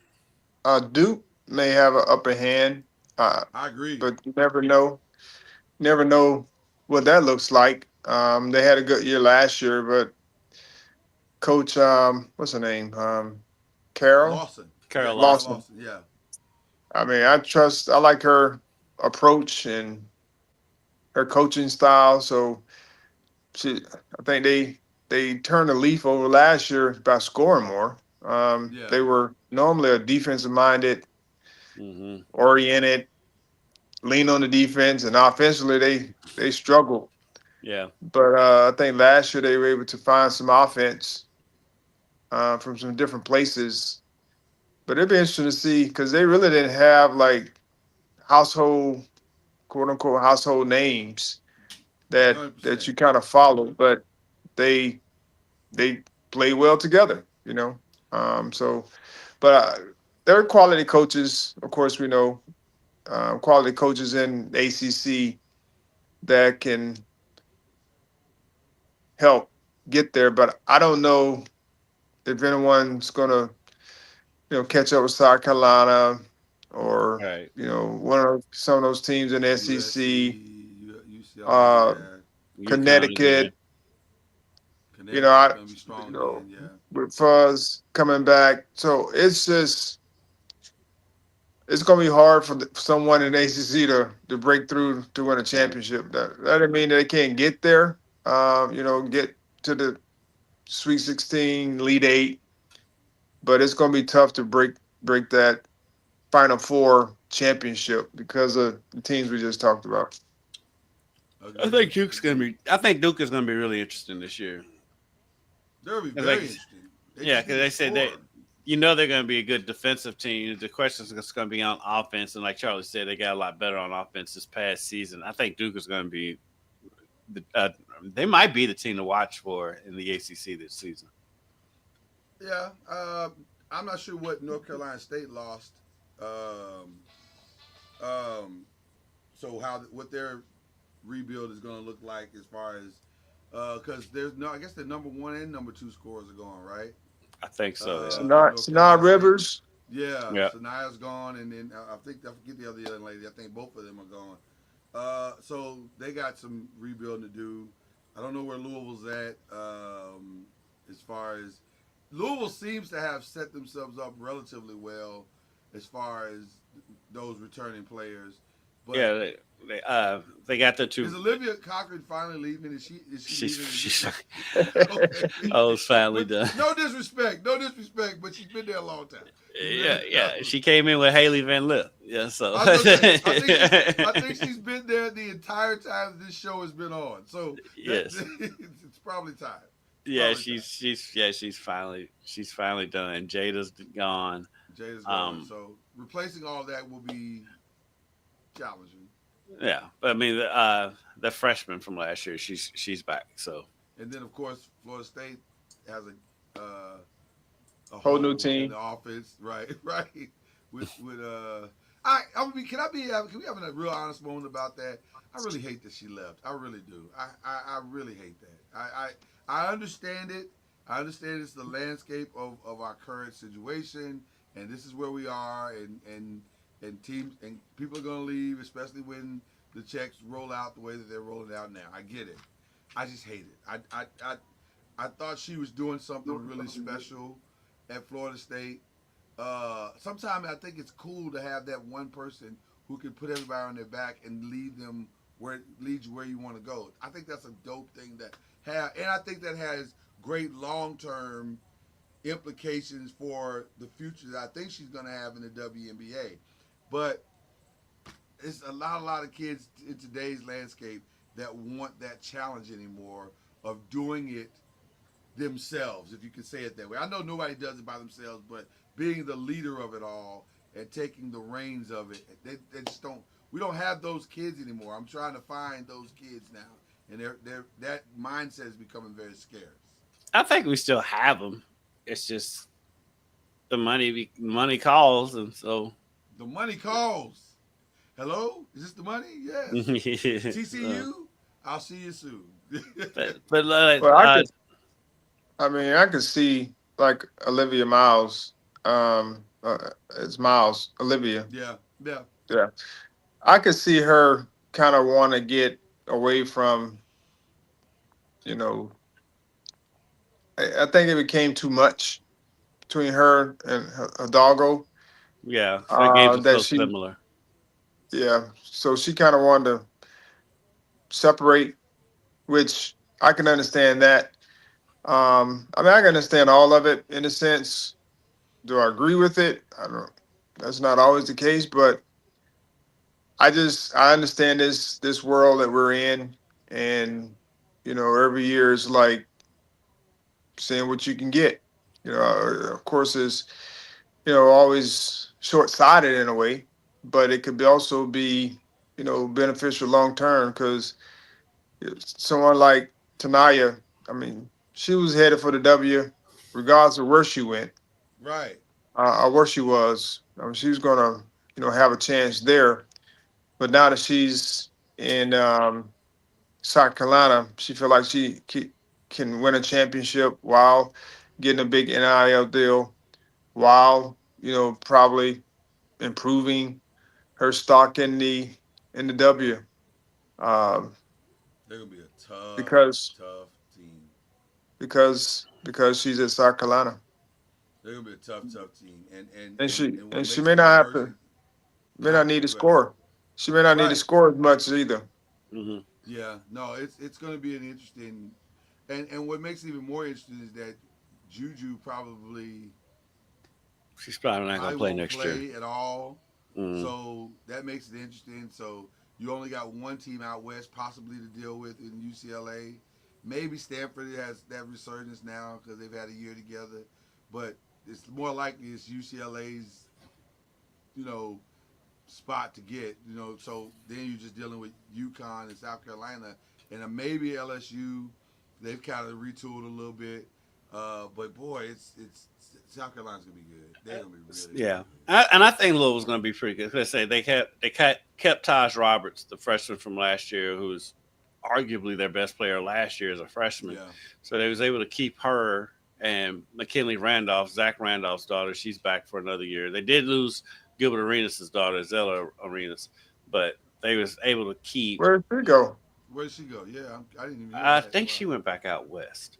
Duke may have an upper hand. I agree. But you never know. Never know what that looks like. They had a good year last year, but Coach, what's her name? Carol Lawson. Carol Lawson. Yeah. I mean, I like her approach and her coaching style. So I think they turned the leaf over last year by scoring more. They were normally a defensive-minded, oriented, lean on the defense, and offensively they struggled. Yeah. But I think last year they were able to find some offense from some different places. But it'd be interesting to see because they really didn't have like household, quote unquote, household names that 100%. you kind of follow, but they play well together, But they're quality coaches, of course. We know quality coaches in ACC that can help get there, but I don't know if anyone's gonna, catch up with South Carolina or some of those teams in the SEC, Connecticut. Gonna be strong again, with Fuzz coming back, so it's gonna be hard for someone in ACC to break through to win a championship. That doesn't mean that they can't get there. Get to the Sweet 16, Elite 8, but it's gonna be tough to break that Final Four championship because of the teams we just talked about. I think Duke is going to be really interesting this year. They'll be very interesting. Because they said they're going to be a good defensive team. The question is going to be on offense, and like Charlie said, they got a lot better on offense this past season. I think Duke is going to be they might be the team to watch for in the ACC this season. Yeah, I'm not sure what North Carolina State lost. So what their rebuild is going to look like as far as because I guess the number 1 and number 2 scores are gone, right? I think so. Sanaa Rivers. Yeah. Sanaya's gone, and then I forget the other young lady. I think both of them are gone. So they got some rebuilding to do. I don't know where Louisville's at as far as Louisville seems to have set themselves up relatively well as far as those returning players. But Yeah, they got the is two. Olivia Cochran finally leaving? Is she leaving? She's Okay. oh, it's finally But done. no disrespect, but she's been there a long time. Yeah. She came in with Haley Van Lith. Yeah, so I was gonna say, I think she's been there the entire time this show has been on. So yes, it's probably time. yeah, she's finally done. Jada's gone. Jada's gone. So replacing all that will be challenging. Yeah, but I mean, the freshman from last year, she's back. So, And then of course Florida State has a Whole new in team. the offense, right? With can we have a real honest moment about that? I really hate that she left. I really do. I really hate that. I understand it. I understand it's the landscape of our current situation, and this is where we are, and teams and people are gonna leave, especially when the checks roll out the way that they're rolling out now. I get it. I just hate it. I thought she was doing something really special at Florida State. Sometimes I think it's cool to have that one person who can put everybody on their back and lead you where you want to go. I think that's a dope thing and I think that has great long-term implications for the future that I think she's going to have in the WNBA. But it's a lot of kids in today's landscape that want that challenge anymore of doing it themselves, if you can say it that way. I know nobody does it by themselves, but being the leader of it all and taking the reins of it, they just don't. We don't have those kids anymore. I'm trying to find those kids now, and that mindset is becoming very scarce. I think we still have them. It's just the money calls, and so the money calls. Hello, is this the money? Yes. TCU, I'll see you soon. but I could see like Olivia Miles. It's Miles, Olivia. Yeah. I could see her kind of want to get away from, I think it became too much between her and Hidalgo. yeah, their games are That so similar. Yeah. So she kind of wanted to separate, which I can understand that. I can understand all of it in a sense. Do I agree with it? I don't. That's not always the case, but I understand this world that we're in, and every year is like seeing what you can get. Of course, is always short sighted in a way, but it could also be beneficial long term because someone like Tanaya, she was headed for the W, regardless of where she went, Right. or where she was. She was gonna have a chance there. But now that she's in South Carolina, she feel like she can win a championship while getting a big NIL deal, while probably improving her stock in the W. Um, They're gonna be a because tough team. because she's at South Carolina, They're gonna be a tough team, and what she makes may it not have worse to may not need to go ahead. score. She may not need to Right. score as much either. Mm-hmm. Yeah, no, it's going to be an interesting, and what makes it even more interesting is that Juju She's probably not going to play won't next play year at all. Mm. So that makes it interesting. So you only got one team out west possibly to deal with in UCLA. Maybe Stanford has that resurgence now because they've had a year together, but it's more likely it's UCLA's, spot to get. So then you're just dealing with UConn and South Carolina, and maybe LSU. They've kind of retooled a little bit, but boy, it's South Carolina's gonna be good. They're gonna be really yeah. Good. And I think Louisville's going to be pretty good. Let's say they kept Taj Roberts, the freshman from last year, who's arguably their best player last year as a freshman. Yeah. So they was able to keep her and McKinley Randolph, Zach Randolph's daughter. She's back for another year. They did lose Gilbert Arenas' daughter, Zella Arenas, but they was able to keep. Where did she go? Where did she go? Yeah, I didn't even know I that. think she went back out west,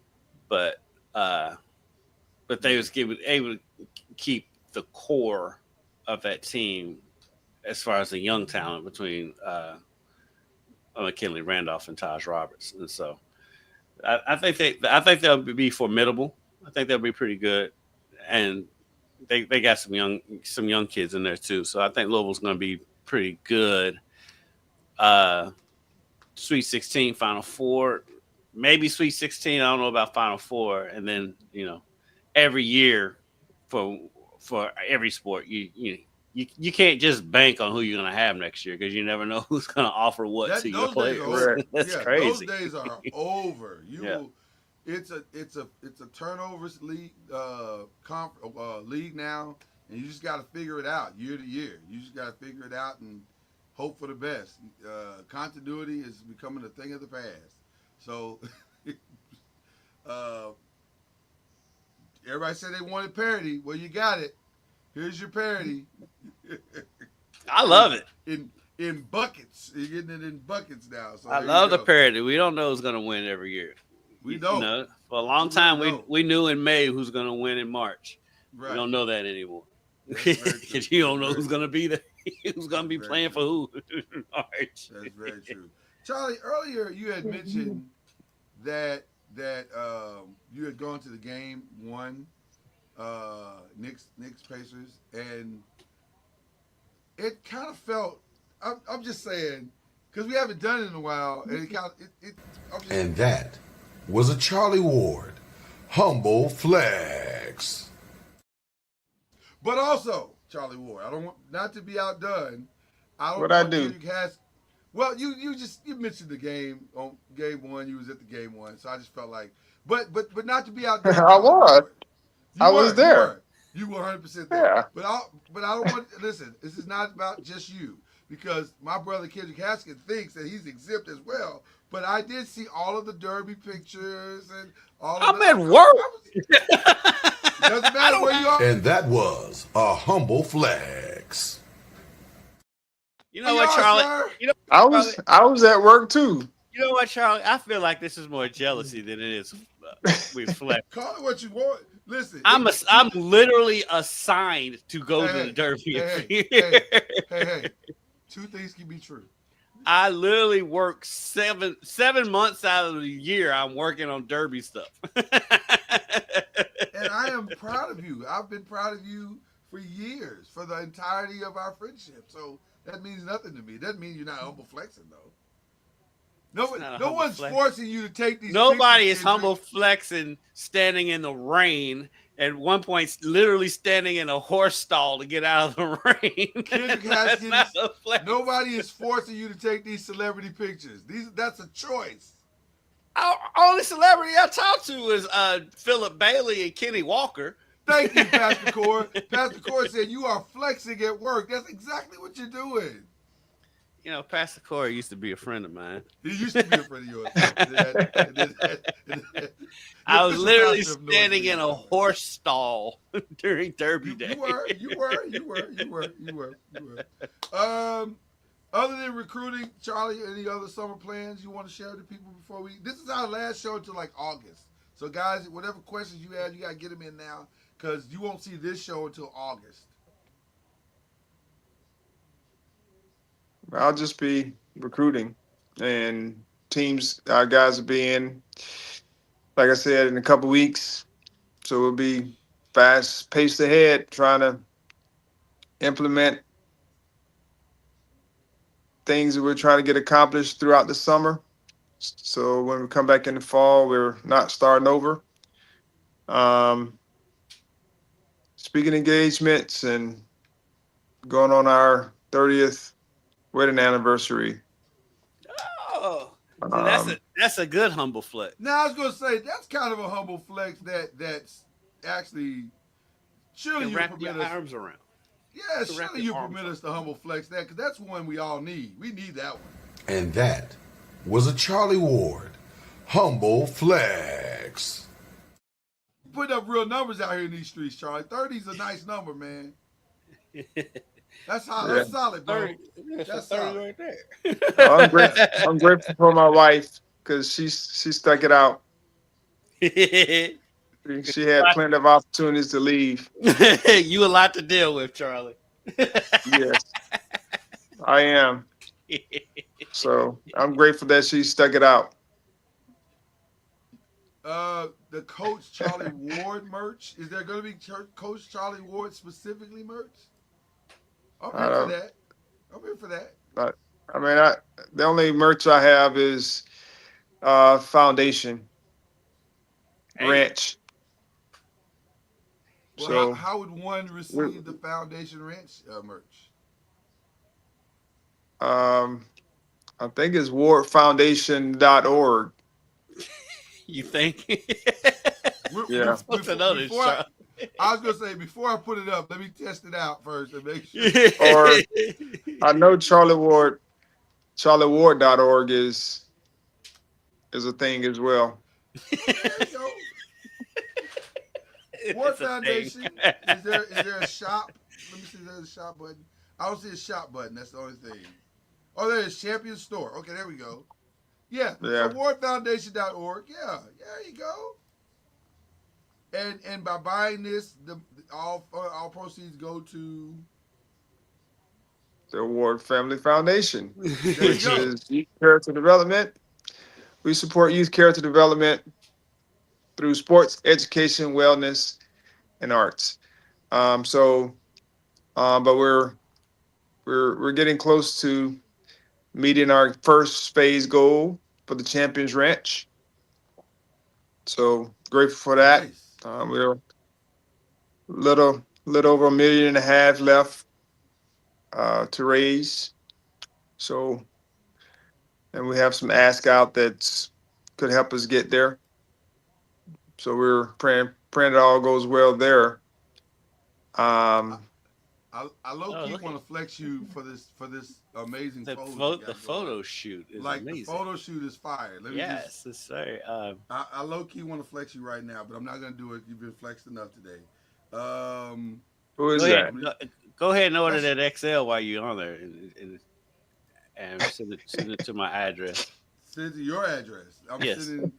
but they was able to keep the core of that team as far as the young talent between McKinley Randolph and Taj Roberts, and so I think they'll be formidable. I think they'll be pretty good, and they got some young kids in there too. So I think Louisville's going to be pretty good. Sweet 16, Final Four, maybe Sweet 16. I don't know about Final Four, and then every year for every sport, you can't just bank on who you're going to have next year because you never know who's going to offer what to your players. That's crazy. Those days are over. It's a turnovers league league now, and you just got to figure it out year to year. You just got to figure it out and hope for the best. Continuity is becoming a thing of the past. So everybody said they wanted parity. Well, you got it. Here's your parity. I love it. In buckets. You're getting it in buckets now. So I love the parity. We don't know who's going to win every year. We don't. For a long time, we knew in May who's going to win in March. Right. We don't know that anymore. Because you don't know who's going to be there. Who's going to be playing for who in March. That's very true. Charlie, earlier you had mentioned that you had gone to the game one, Knicks Pacers, and it kind of felt. I'm just saying because we haven't done it in a while, and and that was a Charlie Ward humble flex. But also, Charlie Ward, I don't want not to be outdone. What I do? Well, you mentioned the game on game one. You was at the game one, so I just felt like, but not to be outdone. I was there. You were 100% there. Yeah. But I don't want. Listen, this is not about just you because my brother Kendrick Haskins thinks that he's exempt as well. But I did see all of the Derby pictures and all. I'm at work. Doesn't matter where you are. And that was a humble flex. You know what, Charlie? I was at work too. You know what, Charlie? I feel like this is more jealousy than it is with flex. Call it what you want. Listen, I'm literally assigned to go to the Derby. Hey, two things can be true. I literally work 7 months out of the year. I'm working on Derby stuff. And I am proud of you. I've been proud of you for years, for the entirety of our friendship. So that means nothing to me. Doesn't mean you're not humble flexing, though. No one's forcing you to take these. Nobody is humble flexing, standing in the rain. At one point, literally standing in a horse stall to get out of the rain. Nobody is forcing you to take these celebrity pictures. That's a choice. Only celebrity I talked to is Philip Bailey and Kenny Walker. Thank you, Pastor Core. Pastor Core said you are flexing at work. That's exactly what you're doing. Pastor Corey used to be a friend of mine. He used to be a friend of yours. I was literally standing in a horse stall during Derby Day. You were. Other than recruiting, Charlie, any other summer plans you want to share with people before we? This is our last show until like August. So guys, whatever questions you have, you got to get them in now because you won't see this show until August. I'll just be recruiting and teams our guys will be in, like I said, in a couple weeks. So we'll be fast paced ahead trying to implement things that we're trying to get accomplished throughout the summer. So when we come back in the fall, we're not starting over. Speaking engagements and going on our 30th wedding anniversary. Oh, that's a good humble flex. Now I was gonna say that's kind of a humble flex that's actually surely you wrap permit your us. Arms around. Yeah, surely you permit us to humble flex that because that's one we all need. We need that one. And that was a Charlie Ward humble flex. Putting up real numbers out here in these streets, Charlie. 30's a nice number, man. That's that's solid, bro. That's solid right there. I'm grateful for my wife because she stuck it out. She had plenty of opportunities to leave. You a lot to deal with, Charlie. Yes. I am. So I'm grateful that she stuck it out. The Coach Charlie Ward merch. Is there going to be Coach Charlie Ward specifically merch? I'm I here for don't. that. I'm here for that. I mean, the only merch I have is Foundation Hey, Ranch. Well, So how would one receive the Foundation Ranch merch? I think it's wardfoundation.org. you think? Yeah. What's another Before shot? I was gonna say before I put it up, let me test it out first and make sure. Or I know charlieward.org is a thing as well. There you go. Ward It's a thing. Foundation. Is there a shop? Let me see. There's a shop button. I don't see a shop button. That's the only thing. Oh, there is Champion Store. Okay, there we go. Yeah. Yeah. So wardfoundation.org. Yeah. There you go. And by buying this, all proceeds go to The Ward Family Foundation, there which you go. is youth character development. We support youth character development through sports, education, wellness, and arts. But we're getting close to meeting our first phase goal for the Champions Ranch. So grateful for that. Nice. We're little over $1.5 million left to raise. So, and we have some ask out that could help us get there. So we're praying it all goes well there. I low key look want to flex you for this amazing The, photo. you the got photo going. shoot is Like amazing. the photo shoot is fire. Let me Yes, sir. I low key want to flex you right now, but I'm not gonna do it. You've been flexed enough today. Who is Go that? ahead, go ahead and order that XL while you're on there, and send it to my address. Send it to your address. I'm Yes. sending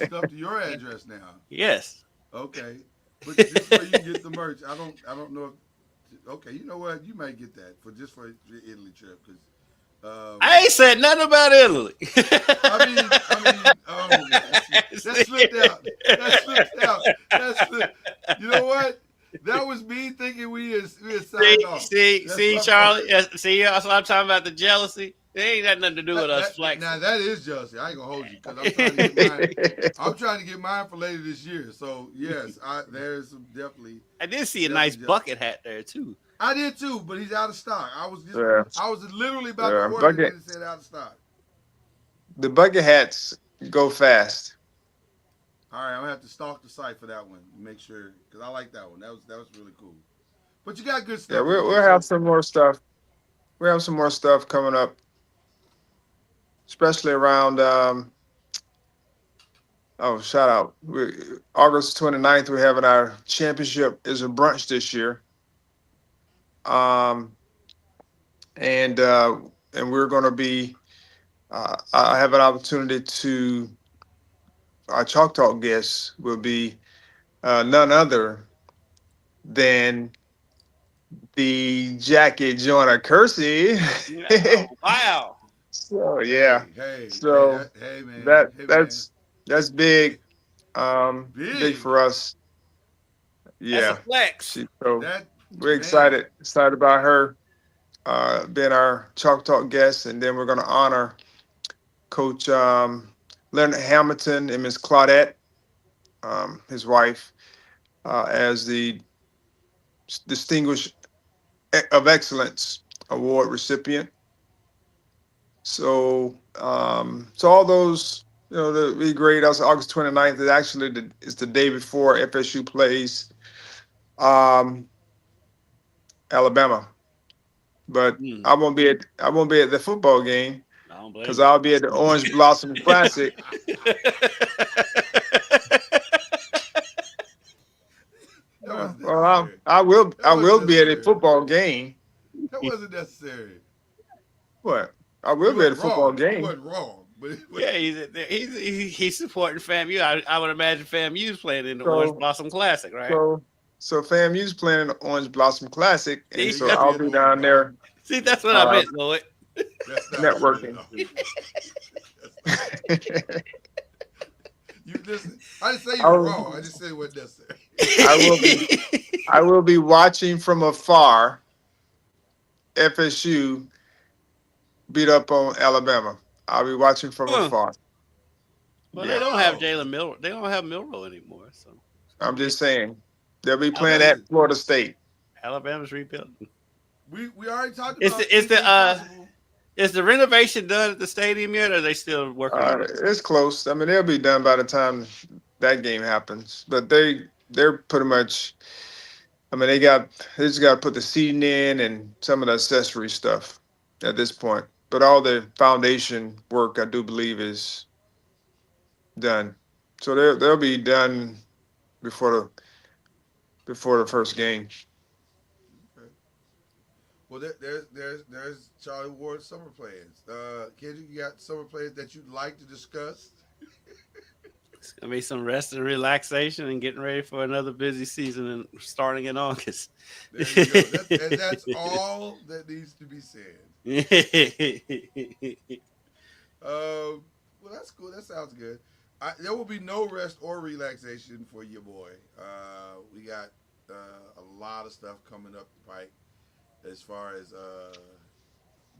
stuff to your address now. Yes. Okay, but just so you can get the merch, I don't know if. Okay, you know what? You might get that for your Italy trip because. I ain't said nothing about Italy. I mean, that slipped out. That slipped. You know what? That was me thinking we had signed off. See, Charlie. See, that's what I'm talking about. The jealousy. It ain't got nothing to do with us flexing. Now that is jealousy. I ain't gonna hold you because I'm trying to get mine for later this year. So yes, there's some definitely. I did see a nice bucket hat there too. I did too, but he's out of stock. I was literally about to order bucket. it and it said out of stock. The bucket hats go fast. All right, I'm gonna have to stalk the site for that one, make sure because I like that one. That was really cool. But you got good stuff. Yeah, we'll have some more stuff. We have some more stuff coming up, especially around. Shout out! August 29th, we're having our championship is a brunch this year. And we're going to be. I have an opportunity to. Our Chalk Talk guests will be none other than the Jackie Joyner Kersey. Oh, wow. So yeah. Hey, man. That's big. Big for us. Yeah. That's a flex. We're excited about her being our Chalk Talk guest, and then we're going to honor Coach Leonard Hamilton and Miss Claudette, his wife, as the Distinguished of Excellence Award recipient. So, all those, that'd be great. That's August 29th. It actually it's the day before FSU plays Alabama. But I won't be at the football game because I'll be at the Orange Blossom Classic. Well, I will be at a football game. That wasn't necessary. What? I will be at a football game. He wasn't wrong, but yeah, he's supporting FAMU. I would imagine FAMU's playing in the Orange Blossom Classic, right? So FAMU's playing in the Orange Blossom Classic, and so I'll be down there See, that's what I meant, Lloyd. That's not Networking. You listen. I didn't say you I were will- wrong. I just said it wasn't necessary. I will be watching from afar FSU beat up on Alabama. I'll be watching from Huh. afar. Well, Yeah. they don't have Jalen Milroe. They don't have Milroe anymore. So I'm just saying. They'll be playing Listen, at Florida State. Alabama's rebuilding. we already talked Is about the possible. is the renovation done at the stadium yet, or are they still working on it? It's close. I mean, they'll be done by the time that game happens. But they're pretty much. I mean, they just got to put the seating in and some of the accessory stuff at this point. But all the foundation work, I do believe, is done. So they'll be done before the first game. Well, there's Charlie Ward's summer plans. Kendrick, you got summer plans that you'd like to discuss? It's gonna be some rest and relaxation and getting ready for another busy season and starting in August. There you go. And that's all that needs to be said. Well, that's cool. That sounds good. There will be no rest or relaxation for your boy. We got a lot of stuff coming up the pike as far as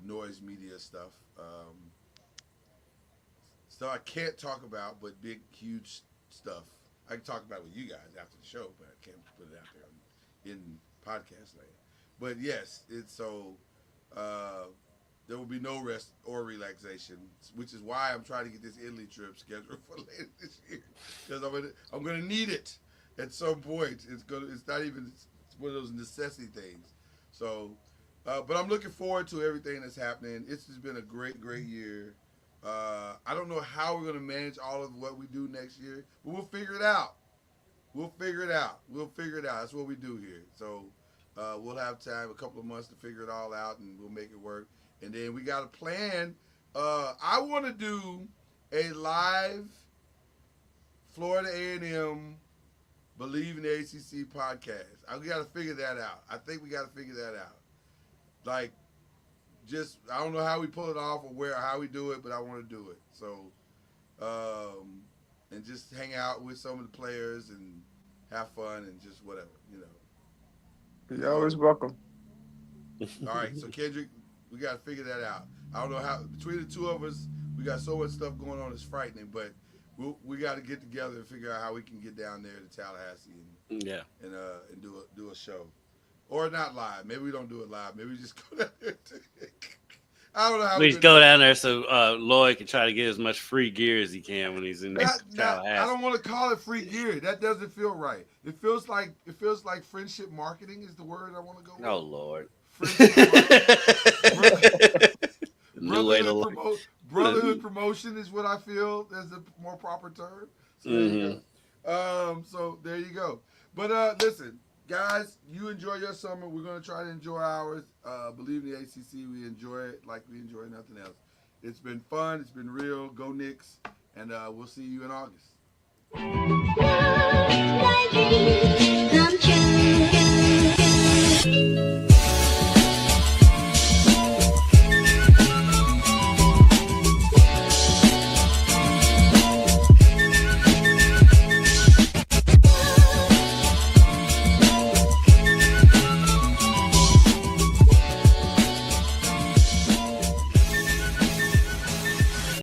noise media stuff. Stuff I can't talk about, but big, huge stuff. I can talk about it with you guys after the show, but I can't put it out there in podcast land. But yes, it's so there will be no rest or relaxation, which is why I'm trying to get this Italy trip scheduled for later this year, because I'm gonna need it at some point. It's not even it's one of those necessity things. So, but I'm looking forward to everything that's happening. It's just been a great year. I don't know how we're gonna manage all of what we do next year, but we'll figure it out. We'll figure it out. That's what we do here. So we'll have time, a couple of months to figure it all out, and we'll make it work. And then we got a plan. I want to do a live Florida A&M Believe in the ACC podcast. We got to figure that out. I think we got to figure that out. Like, just I don't know how we pull it off or how we do it, but I want to do it. So, and just hang out with some of the players and have fun and just whatever, you know. You're always welcome. All right, so Kendrick, we got to figure that out. I don't know how between the two of us, we got so much stuff going on. It's frightening, but we got to get together and figure out how we can get down there to Tallahassee and do a show, or not live. Maybe we don't do it live. Maybe we just go down there. I don't know how we just go down there so Lloyd can try to get as much free gear as he can when he's in Tallahassee. I don't want to call it free gear. That doesn't feel right. It feels like friendship marketing is the word I want to go with. Oh Lord. Brotherhood promotion is what I feel is a more proper term. So there you go. So there you go. But listen, guys, you enjoy your summer. We're gonna try to enjoy ours. Believe in the ACC, we enjoy it like we enjoy nothing else. It's been fun. It's been real. Go Knicks, and we'll see you in August.